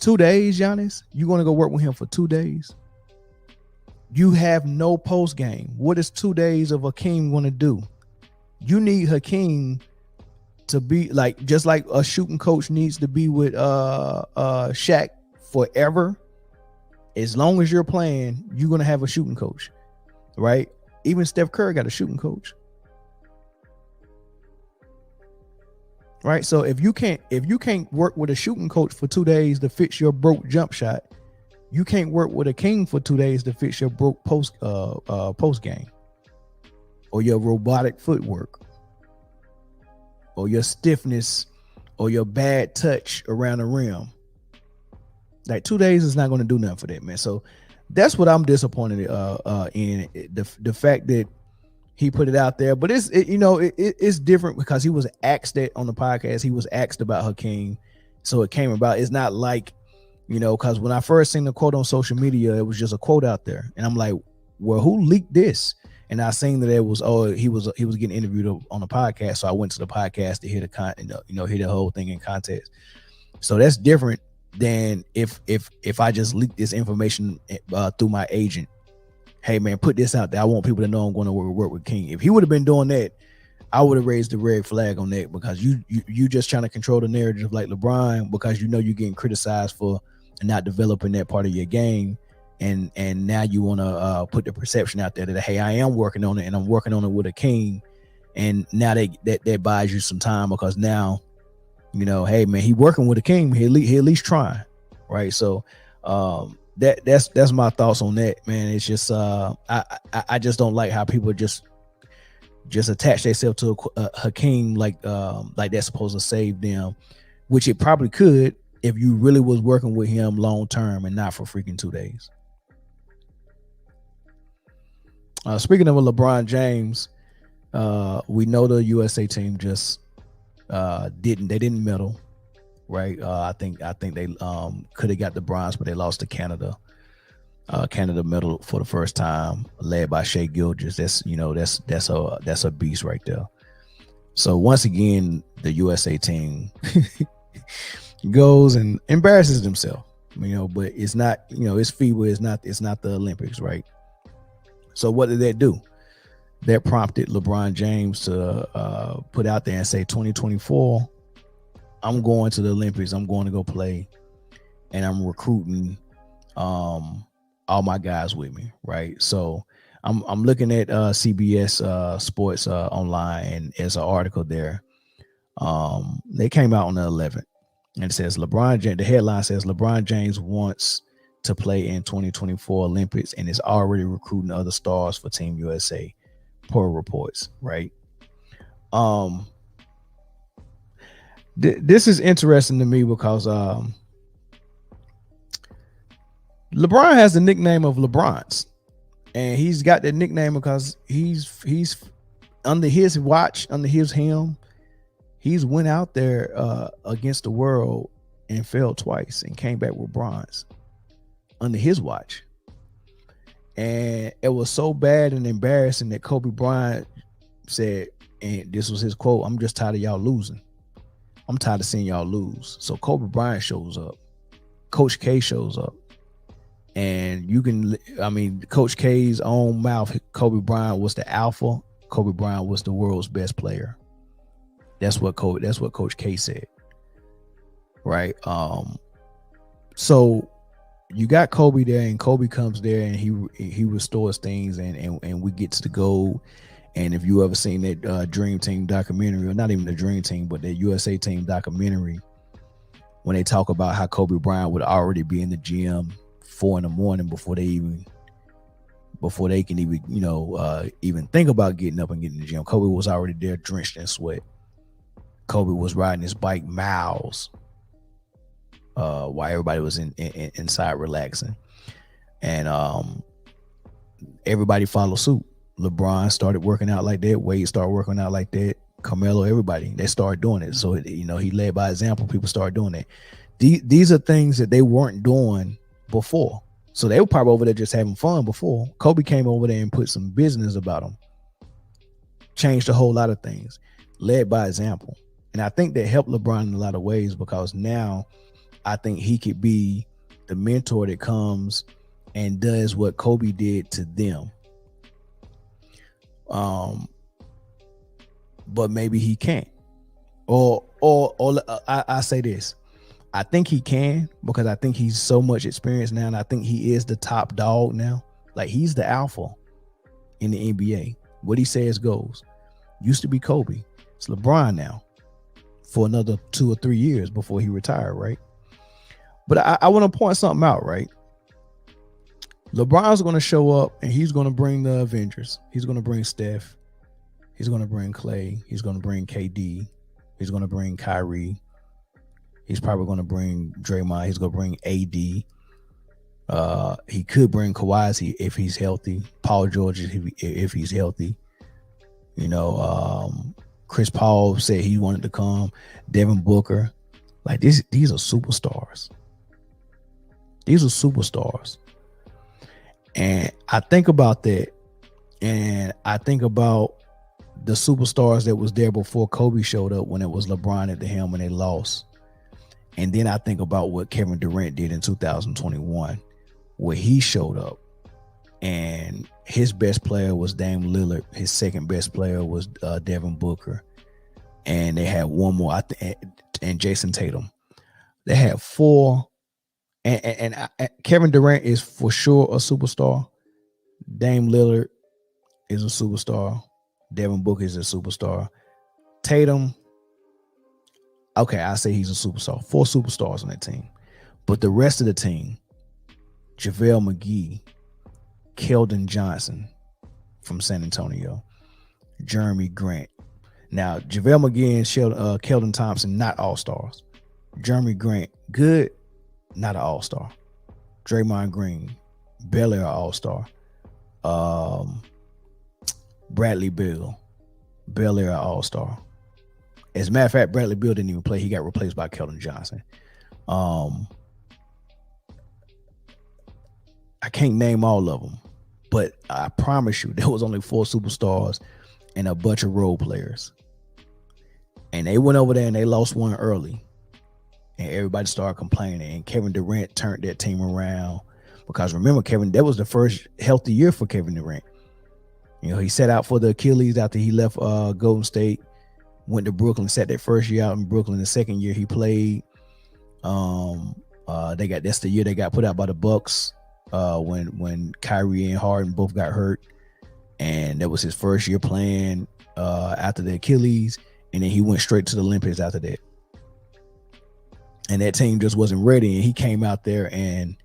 2 days, Giannis? You going to go work with him for 2 days? You have no post game. What is 2 days of Hakeem going to do? You need Hakeem to be like, just like a shooting coach needs to be with Shaq forever. As long as you're playing, you're going to have a shooting coach, right? Even Steph Curry got a shooting coach. Right. So if you can't work with a shooting coach for 2 days to fix your broke jump shot, you can't work with a king for 2 days to fix your broke post game, or your robotic footwork, or your stiffness, or your bad touch around the rim. Like 2 days is not going to do nothing for that, man. So that's what I'm disappointed in, the fact that he put it out there. But it's different because he was asked that on the podcast. He was asked about Hakeem, so it came about. It's not like, because when I first seen the quote on social media, it was just a quote out there, and I'm like, well, who leaked this? And I seen that it was, he was getting interviewed on the podcast, so I went to the podcast to hear hear the whole thing in context. So that's different than if I just leaked this information through my agent. Hey man, put this out there. I want people to know I'm going to work with King. If he would have been doing that, I would have raised the red flag on that, because you just trying to control the narrative like LeBron, because you're getting criticized for not developing that part of your game, and now you want to put the perception out there that, hey, I am working on it, and I'm working on it with a King, and now that buys you some time, because now hey man, he working with a King, he at least trying, right? So that's my thoughts on that, man. It's just I just don't like how people just attach themselves to a Hakeem like that's supposed to save them, which it probably could if you really was working with him long term and not for freaking 2 days. Speaking of LeBron James, we know the USA team just didn't medal. Right, I think they could have got the bronze, but they lost to Canada. Canada medal for the first time, led by Shai Gilgeous. That's a beast right there. So once again, the USA team goes and embarrasses themselves. But it's not. It's FIBA. It's not the Olympics, right? So what did that do? That prompted LeBron James to put out there and say, 2024. I'm going to the Olympics. I'm going to go play, and I'm recruiting all my guys with me, right? So I'm looking at CBS Sports online, and there's an article there. They came out on the 11th, and it says LeBron James. The headline says LeBron James wants to play in 2024 Olympics and is already recruiting other stars for Team USA, per reports, right? This is interesting to me because LeBron has the nickname of LeBron's, and he's got that nickname because he's under his watch, under his helm, he's went out there against the world and failed twice and came back with bronze under his watch. And it was so bad and embarrassing that Kobe Bryant said, and this was his quote, "I'm just tired of y'all losing. I'm tired of seeing y'all lose." So Kobe Bryant shows up. Coach K shows up. And Coach K's own mouth, Kobe Bryant was the alpha. Kobe Bryant was the world's best player. That's what Coach K said. Right? So you got Kobe there, and Kobe comes there and he restores things, and we get to the gold. And if you ever seen that Dream Team documentary, or not even the Dream Team, but the USA Team documentary, when they talk about how Kobe Bryant would already be in the gym 4 a.m. before they can even think about getting up and getting in the gym. Kobe was already there, drenched in sweat. Kobe was riding his bike miles while everybody was inside relaxing, and everybody followed suit. LeBron started working out like that. Wade started working out like that. Carmelo, everybody, they started doing it. So he led by example. People started doing it. These are things that they weren't doing before. So they were probably over there just having fun before. Kobe came over there and put some business about them. Changed a whole lot of things. Led by example. And I think that helped LeBron in a lot of ways, because now I think he could be the mentor that comes and does what Kobe did to them. But maybe he can't. Or I say this. I think he can, because I think he's so much experienced now, and I think he is the top dog now. Like, he's the alpha in the NBA. What he says goes. Used to be Kobe. It's LeBron now for another 2 or 3 years before he retired, right? But I want to point something out, right? LeBron's going to show up, and he's going to bring the Avengers. He's going to bring Steph. He's going to bring Clay. He's going to bring KD. He's going to bring Kyrie. He's probably going to bring Draymond. He's going to bring AD. He could bring Kawhi if he's healthy. Paul George if he's healthy. You know, Chris Paul said he wanted to come. Devin Booker. Like, these are superstars. These are superstars. And I think about that. And I think about the superstars that was there before Kobe showed up, when it was LeBron at the helm and they lost. And then I think about what Kevin Durant did in 2021, where he showed up and his best player was Dame Lillard. His second best player was Devin Booker. And they had one more, and Jason Tatum. They had 4. And Kevin Durant is for sure a superstar. Dame Lillard is a superstar. Devin Booker is a superstar. Tatum, okay, I say he's a superstar. 4 superstars on that team. But the rest of the team, JaVale McGee, Keldon Johnson from San Antonio, Jeremy Grant. Now, JaVale McGee and Keldon Thompson, not all-stars. Jeremy Grant, good, not an all-star. Draymond Green, barely an all-star. Bradley Beal, barely an all-star. As a matter of fact, Bradley Beal didn't even play. He got replaced by Keldon Johnson. I can't name all of them, but I promise you there was only 4 superstars and a bunch of role players. And they went over there and they lost one early. And everybody started complaining. And Kevin Durant turned that team around. Because remember, that was the first healthy year for Kevin Durant. You know, he sat out for the Achilles after he left Golden State. Went to Brooklyn, sat that first year out in Brooklyn. The second year he played. That's the year they got put out by the Bucks when Kyrie and Harden both got hurt. And that was his first year playing after the Achilles. And then he went straight to the Olympics after that. And that team just wasn't ready. And he came out there and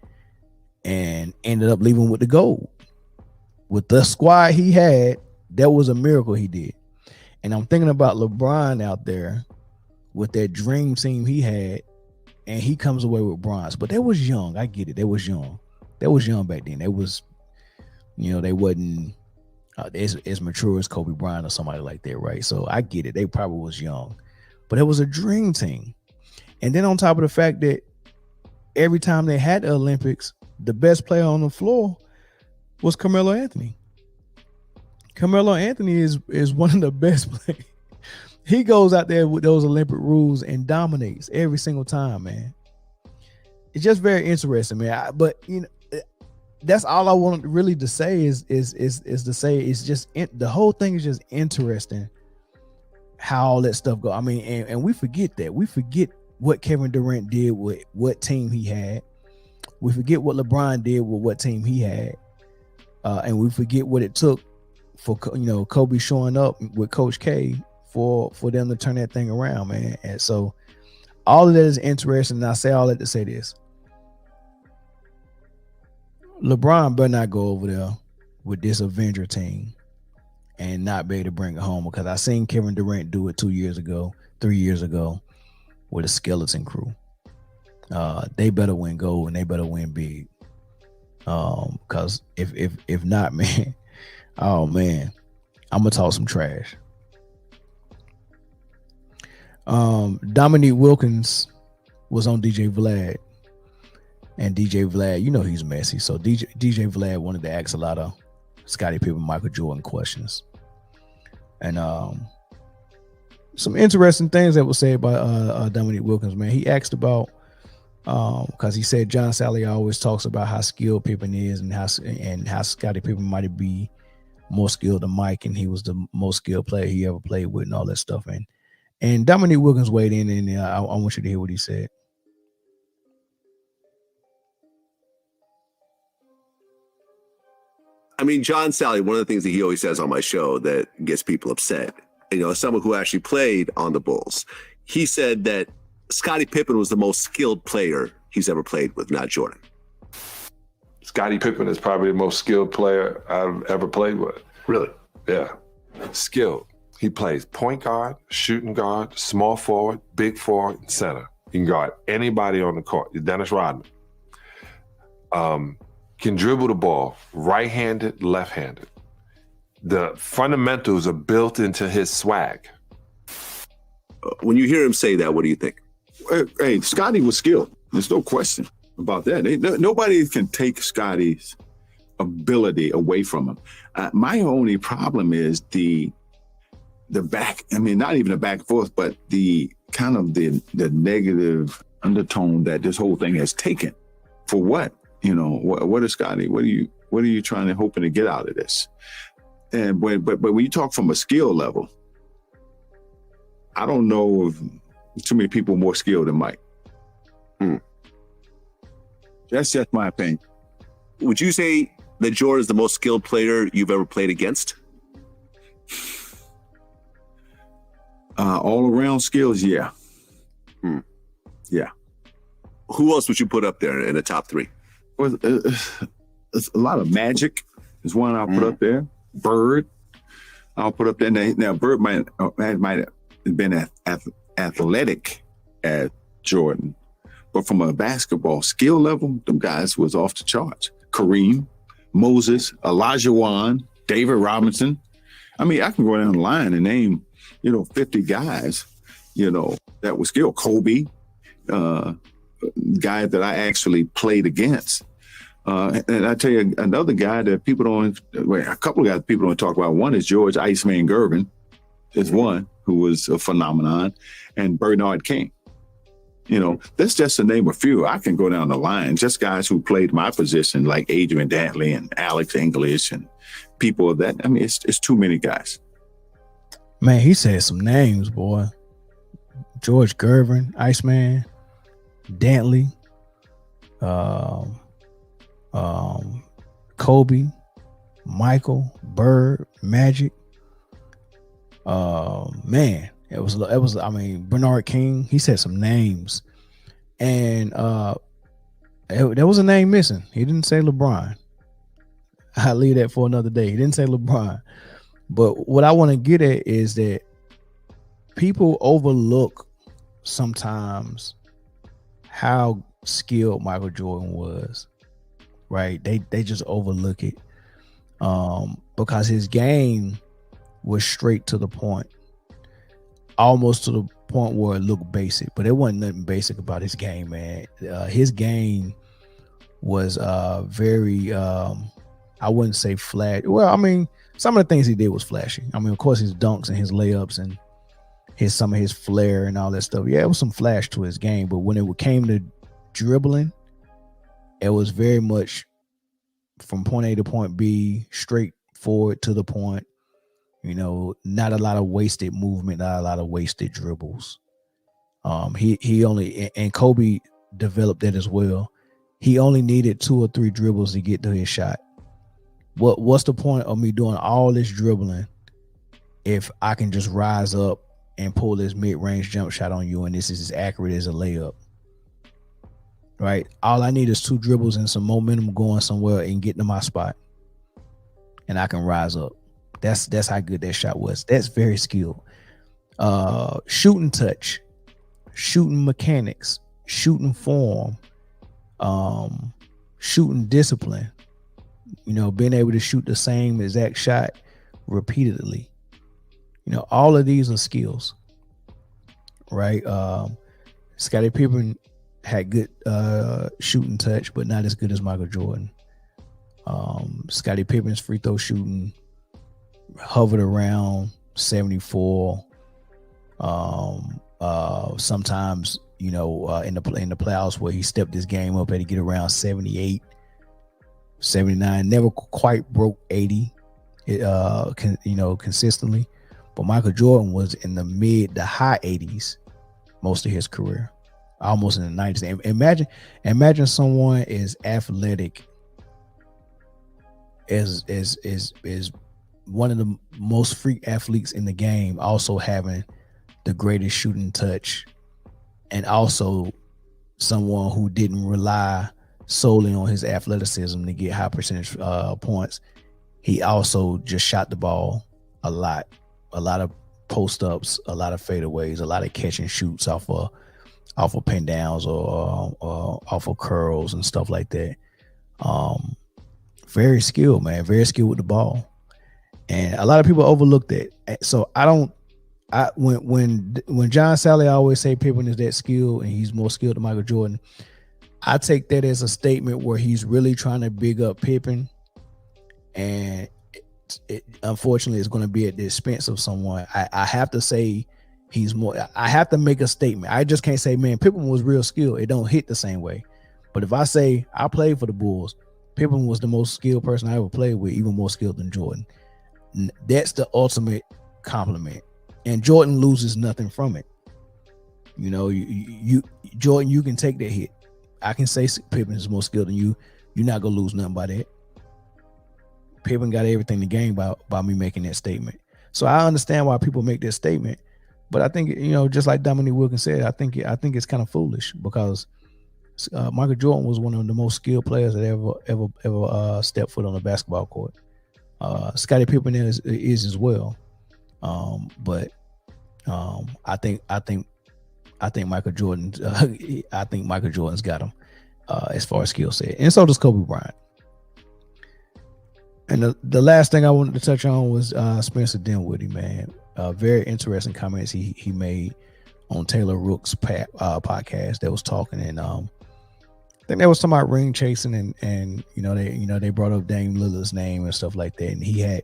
ended up leaving with the gold. With the squad he had, that was a miracle he did. And I'm thinking about LeBron out there with that dream team he had, and he comes away with bronze. But they was young. I get it. They was young. They was young back then. They was, you know, they wasn't as mature as Kobe Bryant or somebody like that, right? So I get it. They probably was young. But it was a dream team. And then on top of the fact that every time they had the Olympics, the best player on the floor was Carmelo Anthony. Carmelo Anthony is one of the best players. He goes out there with those Olympic rules and dominates every single time, man. It's just very interesting, man. But you know, that's all I want really to say is to say it's just the whole thing is just interesting how all that stuff go. I mean, and we forget that. We forget what Kevin Durant did with what team he had. We forget what LeBron did with what team he had. And we forget what it took for, you know, Kobe showing up with Coach K for them to turn that thing around, man. And so all of that is interesting. And I say all that to say this. LeBron better not go over there with this Avenger team and not be able to bring it home, because I seen Kevin Durant do it 3 years ago with a skeleton crew. They better win gold and they better win big. Because if not, man, oh man, I'm gonna talk some trash. Dominque Wilkins was on DJ Vlad, and DJ Vlad, you know he's messy. So DJ Vlad wanted to ask a lot of Scottie Pippen, Michael Jordan questions, and some interesting things that were said by Dominque Wilkins. Man, he asked about Because he said John Sally always talks about how skilled Pippen is and how Scottie Pippen might be more skilled than Mike, and he was the most skilled player he ever played with, and all that stuff. And Dominque Wilkins weighed in, and I want you to hear what he said. I mean, John Sally, one of the things that he always says on my show that gets people upset, as someone who actually played on the Bulls, he said that Scottie Pippen was the most skilled player he's ever played with, not Jordan. Scottie Pippen is probably the most skilled player I've ever played with. Really? Yeah. Skilled. He plays point guard, shooting guard, small forward, big forward, and center. He can guard anybody on the court. Dennis Rodman. Can dribble the ball, right-handed, left-handed. The fundamentals are built into his swag. When you hear him say that, what do you think? Hey, Scottie was skilled. There's no question about that. Nobody can take Scottie's ability away from him. My only problem is the back. I mean, not even the back and forth, but the kind of the negative undertone that this whole thing has taken. For what? What is Scottie? What are you trying to hoping to get out of this? And but when you talk from a skill level, I don't know of too many people more skilled than Mike. That's just my opinion. Would you say that Jordan is the most skilled player you've ever played against? All around skills, yeah. Yeah. Who else would you put up there in the top three? Well, it's a lot of Magic is one I'll put up there. Bird, I'll put up there. Now Bird might have been athletic as Jordan, but from a basketball skill level, them guys was off the charts. Kareem, Moses, Olajuwon, David Robinson. I mean, I can go down the line and name, 50 guys, that was skilled. Kobe, guy that I actually played against. And I tell you another guy that a couple of guys people don't talk about. One is George Iceman Gervin, is one who was a phenomenon, and Bernard King. That's just to name a few. I can go down the line, just guys who played my position, like Adrian Dantley and Alex English and people of that. I mean, it's too many guys. Man, he said some names, boy. George Gervin, Iceman, Dantley, Kobe, Michael, Bird, Magic. Man, it was. I mean, Bernard King. He said some names, and there was a name missing. He didn't say LeBron. I'll leave that for another day. He didn't say LeBron. But what I want to get at is that people overlook sometimes how skilled Michael Jordan was, right? They just overlook it because his game was straight to the point, almost to the point where it looked basic, but there wasn't nothing basic about his game, man. His game was very, I wouldn't say flat. Well, I mean, some of the things he did was flashy. I mean, of course, his dunks and his layups and some of his flair and all that stuff. Yeah, it was some flash to his game, but when it came to dribbling, it was very much from point A to point B, straight forward to the point. Not a lot of wasted movement, not a lot of wasted dribbles. He only, and Kobe developed that as well. He only needed 2 or 3 dribbles to get to his shot. What's the point of me doing all this dribbling if I can just rise up and pull this mid-range jump shot on you and this is as accurate as a layup? Right? All I need is 2 dribbles and some momentum going somewhere and getting to my spot, and I can rise up. That's how good that shot was. That's very skilled. Shooting touch, shooting mechanics, shooting form, shooting discipline. Being able to shoot the same exact shot repeatedly. All of these are skills, right? Scottie Pippen had good shooting touch, but not as good as Michael Jordan. Scottie Pippen's free throw shooting hovered around 74, sometimes in the playoffs where he stepped his game up, had to get around 78, 79, never quite broke 80, consistently. But Michael Jordan was in the mid to high 80s most of his career, almost in the 90s. And imagine someone as athletic as one of the most freak athletes in the game, also having the greatest shooting touch, and also someone who didn't rely solely on his athleticism to get high percentage points. He also just shot the ball a lot of post ups, a lot of fadeaways, a lot of catch and shoots off of pin downs or off of curls and stuff like that. Very skilled, man. Very skilled with the ball, and a lot of people overlook that. So when John Sally always say Pippen is that skilled and he's more skilled than Michael Jordan, I take that as a statement where he's really trying to big up Pippen, and it unfortunately is going to be at the expense of someone. I have to say he's more. I have to make a statement. I just can't say, man, Pippen was real skilled. It don't hit the same way. But if I say I played for the Bulls, Pippen was the most skilled person I ever played with, even more skilled than Jordan. That's the ultimate compliment. And Jordan loses nothing from it. Jordan, you can take that hit. I can say Pippen is more skilled than you. You're not gonna lose nothing by that. Pippen got everything to gain by me making that statement. So I understand why people make that statement, but I think just like Dominque Wilkins said, I think it's kind of foolish because Michael Jordan was one of the most skilled players that ever stepped foot on the basketball court. Scottie Pippen is as well. But I think Michael Jordan. I think Michael Jordan's got him as far as skill set, and so does Kobe Bryant. And the last thing I wanted to touch on was Spencer Dinwiddie, man. Very interesting comments he made on Taylor Rook's podcast that was talking, and I think they was talking about ring chasing, and they brought up Dame Lillard's name and stuff like that, and he had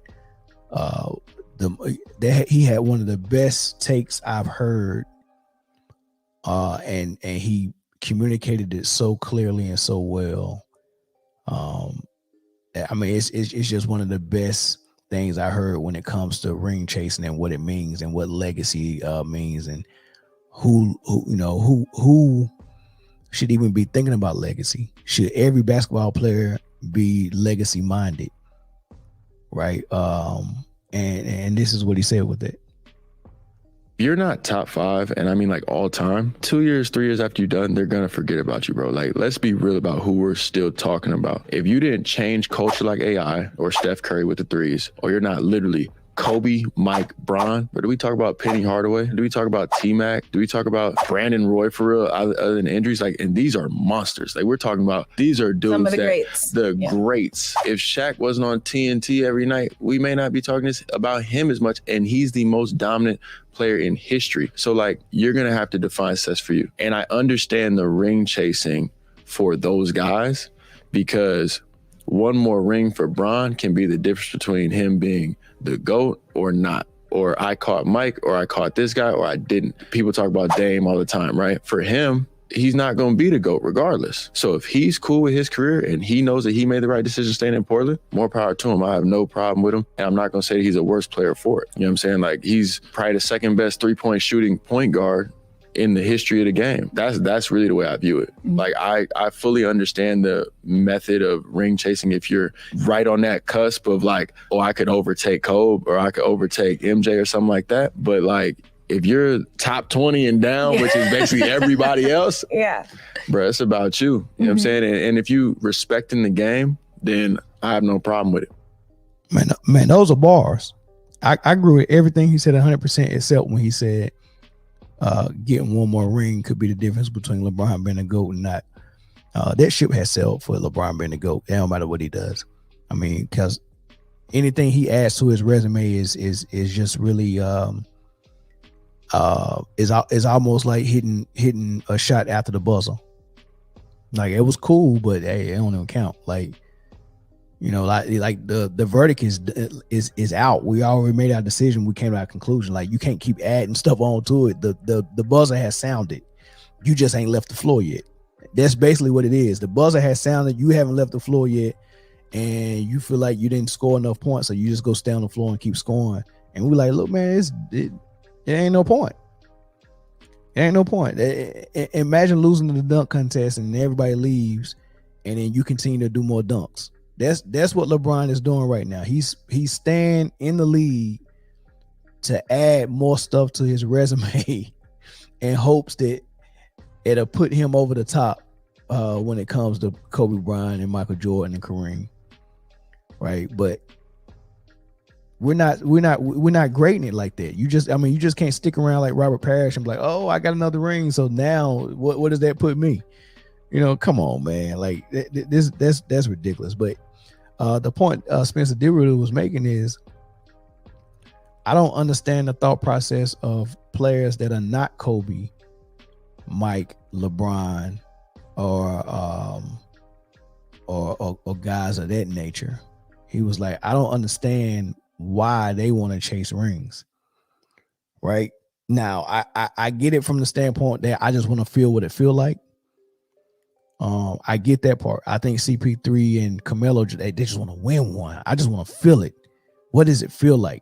he had one of the best takes I've heard, and he communicated it so clearly and so well. I mean, it's just one of the best things I heard when it comes to ring chasing and what it means and what legacy means, and who should even be thinking about legacy. Should every basketball player be legacy minded, right? And this is what he said with it. You're not top 5, and I mean like all time. 2 years, 3 years after you're done, they're gonna forget about you, bro. Like, let's be real about who we're still talking about. If you didn't change culture like AI or Steph Curry with the threes, or you're not literally Kobe, Mike, Bron, or do we talk about Penny Hardaway? Do we talk about T-Mac? Do we talk about Brandon Roy for real, other than injuries? Like, and these are monsters. Like, we're talking about, these are dudes some of the greats. Greats. If Shaq wasn't on TNT every night, we may not be talking about him as much, and he's the most dominant player in history. So, like, you're going to have to define success for you. And I understand the ring chasing for those guys, because one more ring for Bron can be the difference between him being the GOAT or not. Or I caught Mike, or I caught this guy, or I didn't. People talk about Dame all the time, right? For him, he's not going to be the GOAT regardless. So if he's cool with his career and he knows that he made the right decision staying in Portland, more power to him. I have no problem with him. And I'm not going to say that he's a worse player for it. You know what I'm saying? Like, he's probably the second best three-point shooting point guard in the history of the game. That's really the way I view it. Mm-hmm. Like, I fully understand the method of ring chasing if you're right on that cusp of like, oh, I could overtake Kobe or I could overtake MJ or something like that. But like, if you're top 20 and down, which is basically everybody else, bro, it's about you. You know what I'm saying? And if you respecting the game, then I have no problem with it. Man, those are bars. I agree with everything he said 100%, except when he said getting one more ring could be the difference between LeBron being a GOAT and not. That ship has sailed for LeBron being a GOAT. It don't matter what he does. I mean, because anything he adds to his resume is just really is almost like hitting a shot after the buzzer. Like, it was cool, but hey, it don't even count. Like, like the verdict is out. We already made our decision. We came to our conclusion. Like, you can't keep adding stuff on to it. The buzzer has sounded. You just ain't left the floor yet. That's basically what it is. The buzzer has sounded. You haven't left the floor yet, and you feel like you didn't score enough points, so you just go stay on the floor and keep scoring. And we're like, look, man, it ain't no point. It ain't no point. Imagine losing the dunk contest and everybody leaves, and then you continue to do more dunks. That's what LeBron is doing right now. He's staying in the league to add more stuff to his resume in hopes that it'll put him over the top when it comes to Kobe Bryant and Michael Jordan and Kareem, right? But we're not grading it like that. You just can't stick around like Robert Parrish and be like, oh, I got another ring, so now what does that put me? Come on, man. Like that's ridiculous. But the point Spencer Dinwiddie was making is, I don't understand the thought process of players that are not Kobe, Mike, LeBron, or guys of that nature. He was like, I don't understand why they want to chase rings. Right now, I get it from the standpoint that I just want to feel what it feel like. I get that part. I think CP3 and Carmelo, they just want to win one. I just want to feel it. What does it feel like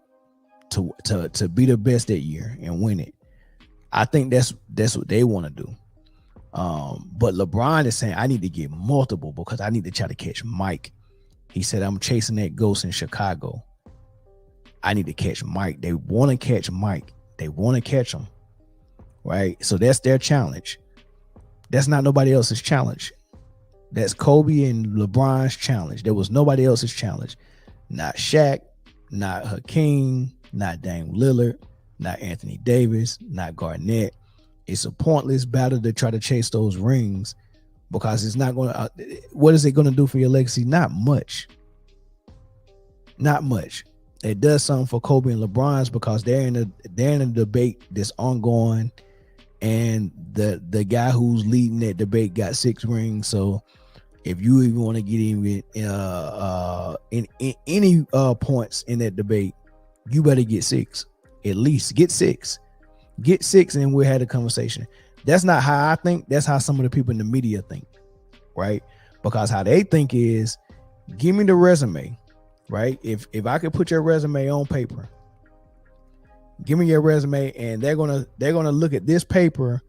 to be the best that year and win it? I think that's what they want to do. But LeBron is saying, I need to get multiple because I need to try to catch Mike. He said, I'm chasing that ghost in Chicago. I need to catch Mike. They want to catch Mike. They want to catch him. Right? So that's their challenge. That's not nobody else's challenge. That's Kobe and LeBron's challenge. There was nobody else's challenge. Not Shaq, not Hakeem, not Dame Lillard, not Anthony Davis, not Garnett. It's a pointless battle to try to chase those rings because it's not going to. What is it going to do for your legacy? Not much. Not much. It does something for Kobe and LeBron's because they're in a debate that's ongoing, and the guy who's leading that debate got 6 rings. So if you even want to get even in any points in that debate, you better get 6. At least get 6. Get 6 and we'll have a conversation. That's not how I think. That's how some of the people in the media think, right? Because how they think is, give me the resume, right? If I could put your resume on paper, give me your resume, and they're gonna look at this paper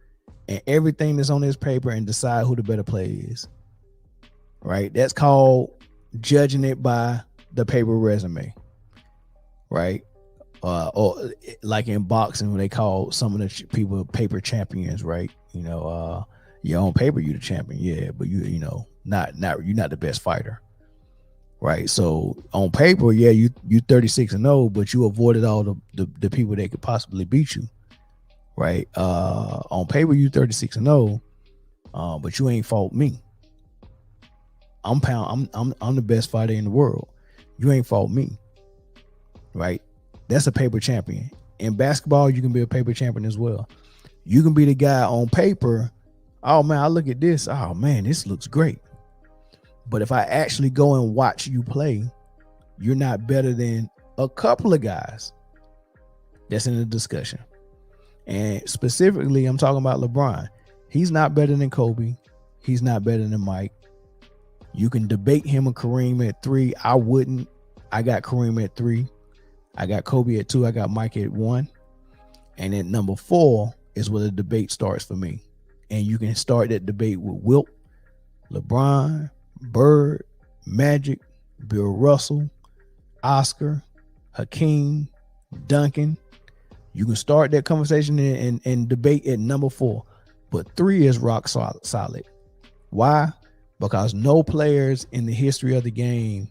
and everything that's on this paper and decide who the better player is, right? That's called judging it by the paper resume, right? Or like in boxing, when they call some of the people paper champions, right? Your own paper, you the champion, yeah, but you're not the best fighter, right? So on paper, yeah, you 36-0, but you avoided all the people that could possibly beat you, right? On paper, you 36-0, but you ain't fought me. I'm the best fighter in the world. You ain't fought me, right? That's a paper champion. In basketball, you can be a paper champion as well. You can be the guy on paper. Oh man, I look at this. Oh man, this looks great. But if I actually go and watch you play, you're not better than a couple of guys that's in the discussion. And specifically, I'm talking about LeBron. He's not better than Kobe. He's not better than Mike. You can debate him and Kareem at 3. I wouldn't. I got Kareem at 3. I got Kobe at 2. I got Mike at 1. And at number 4 is where the debate starts for me. And you can start that debate with Wilt, LeBron, Bird, Magic, Bill Russell, Oscar, Hakeem, Duncan. You can start that conversation and debate at number 4. But 3 is rock solid. Why? Because no players in the history of the game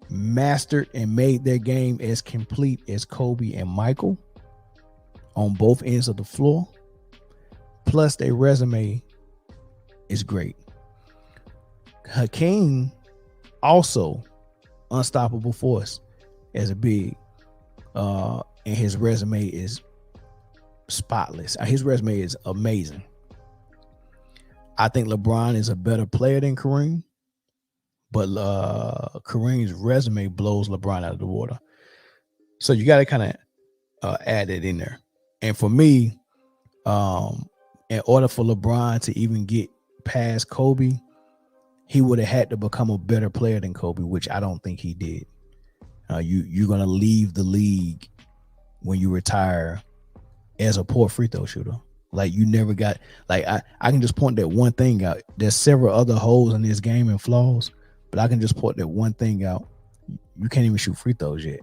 mastered and made their game as complete as Kobe and Michael on both ends of the floor. Plus, their resume is great. Hakeem also unstoppable force as a big, and his resume is spotless. His resume is amazing. I think LeBron is a better player than Kareem, but Kareem's resume blows LeBron out of the water. So you got to kind of add it in there. And for me, in order for LeBron to even get past Kobe, he would have had to become a better player than Kobe, which I don't think he did. You're gonna leave the league when you retire as a poor free throw shooter. Like you never got, like I can just point that one thing out. There's several other holes in this game and flaws, but I can just point that one thing out. You can't even shoot free throws yet.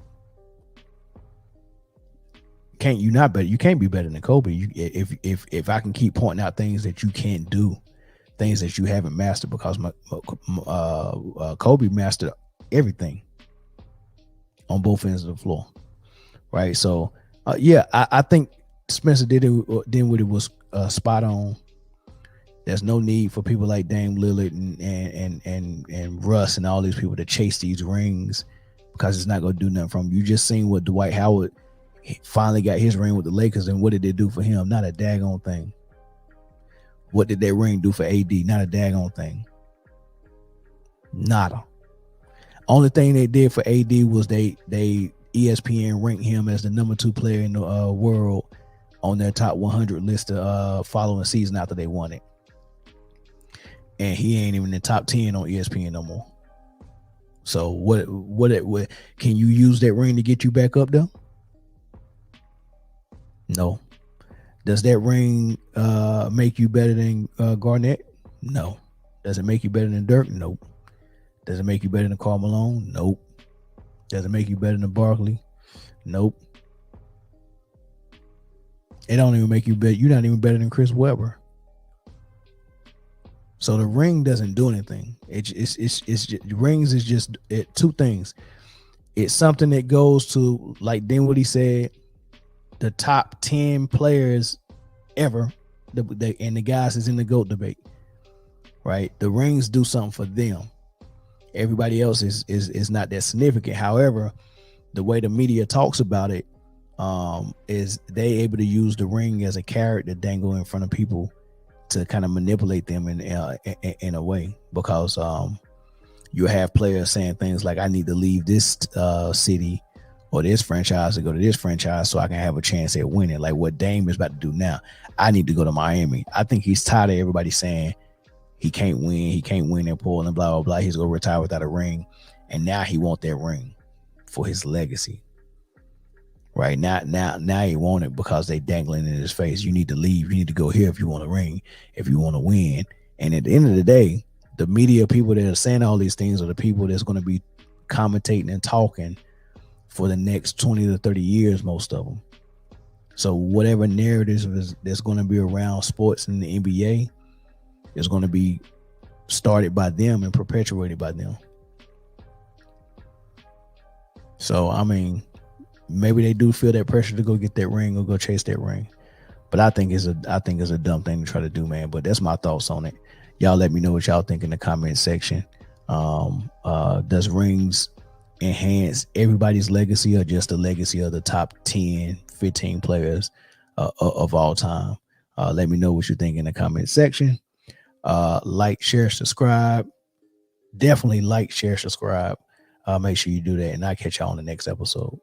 You can't be better than Kobe. If I can keep pointing out things that you can't do, things that you haven't mastered, because Kobe mastered everything on both ends of the floor, right? So, I think Spencer did what it was spot on. There's no need for people like Dame Lillard and Russ and all these people to chase these rings, because it's not going to do nothing from them. You just seen what Dwight Howard finally got his ring with the Lakers, and what did they do for him? Not a daggone thing. What did that ring do for AD? Not a daggone thing. Nada. Only thing they did for AD was they ESPN ranked him as the number 2 player in the world on their top 100 list the following season after they won it. And he ain't even in the top 10 on ESPN no more. So what can you use that ring to get you back up there? No. Does that ring make you better than Garnett? No. Does it make you better than Dirk? Nope. Does it make you better than Karl Malone? Nope. Does it make you better than Barkley? Nope. It don't even make you better. You're not even better than Chris Webber. So the ring doesn't do anything. It's just, rings is just two things. It's something that goes to, like Dinwiddie said, the top 10 players ever, and the guys is in the GOAT debate, right? The rings do something for them. Everybody else is not that significant. However, the way the media talks about it is they able to use the ring as a carrot to dangle in front of people to kind of manipulate them in a way, because you have players saying things like, I need to leave this city or this franchise to go to this franchise so I can have a chance at winning, like what Dame is about to do now. I need to go to Miami. I think he's tired of everybody saying he can't win in Portland, blah, blah, blah. He's going to retire without a ring. And now he want that ring for his legacy. Right now he want it because they dangling in his face. You need to leave. You need to go here if you want a ring, if you want to win. And at the end of the day, the media people that are saying all these things are the people that's going to be commentating and talking for the next 20 to 30 years, most of them. So whatever narrative that's going to be around sports in the NBA is going to be started by them and perpetuated by them. So, I mean, maybe they do feel that pressure to go get that ring or go chase that ring. But I think it's a dumb thing to try to do, man. But that's my thoughts on it. Y'all let me know what y'all think in the comment section. Does rings enhance everybody's legacy or just the legacy of the top 10, 15 players of all time? Let me know what you think in the comment section. Like, share, subscribe. Definitely like, share, subscribe. Make sure you do that, and I'll catch y'all on the next episode.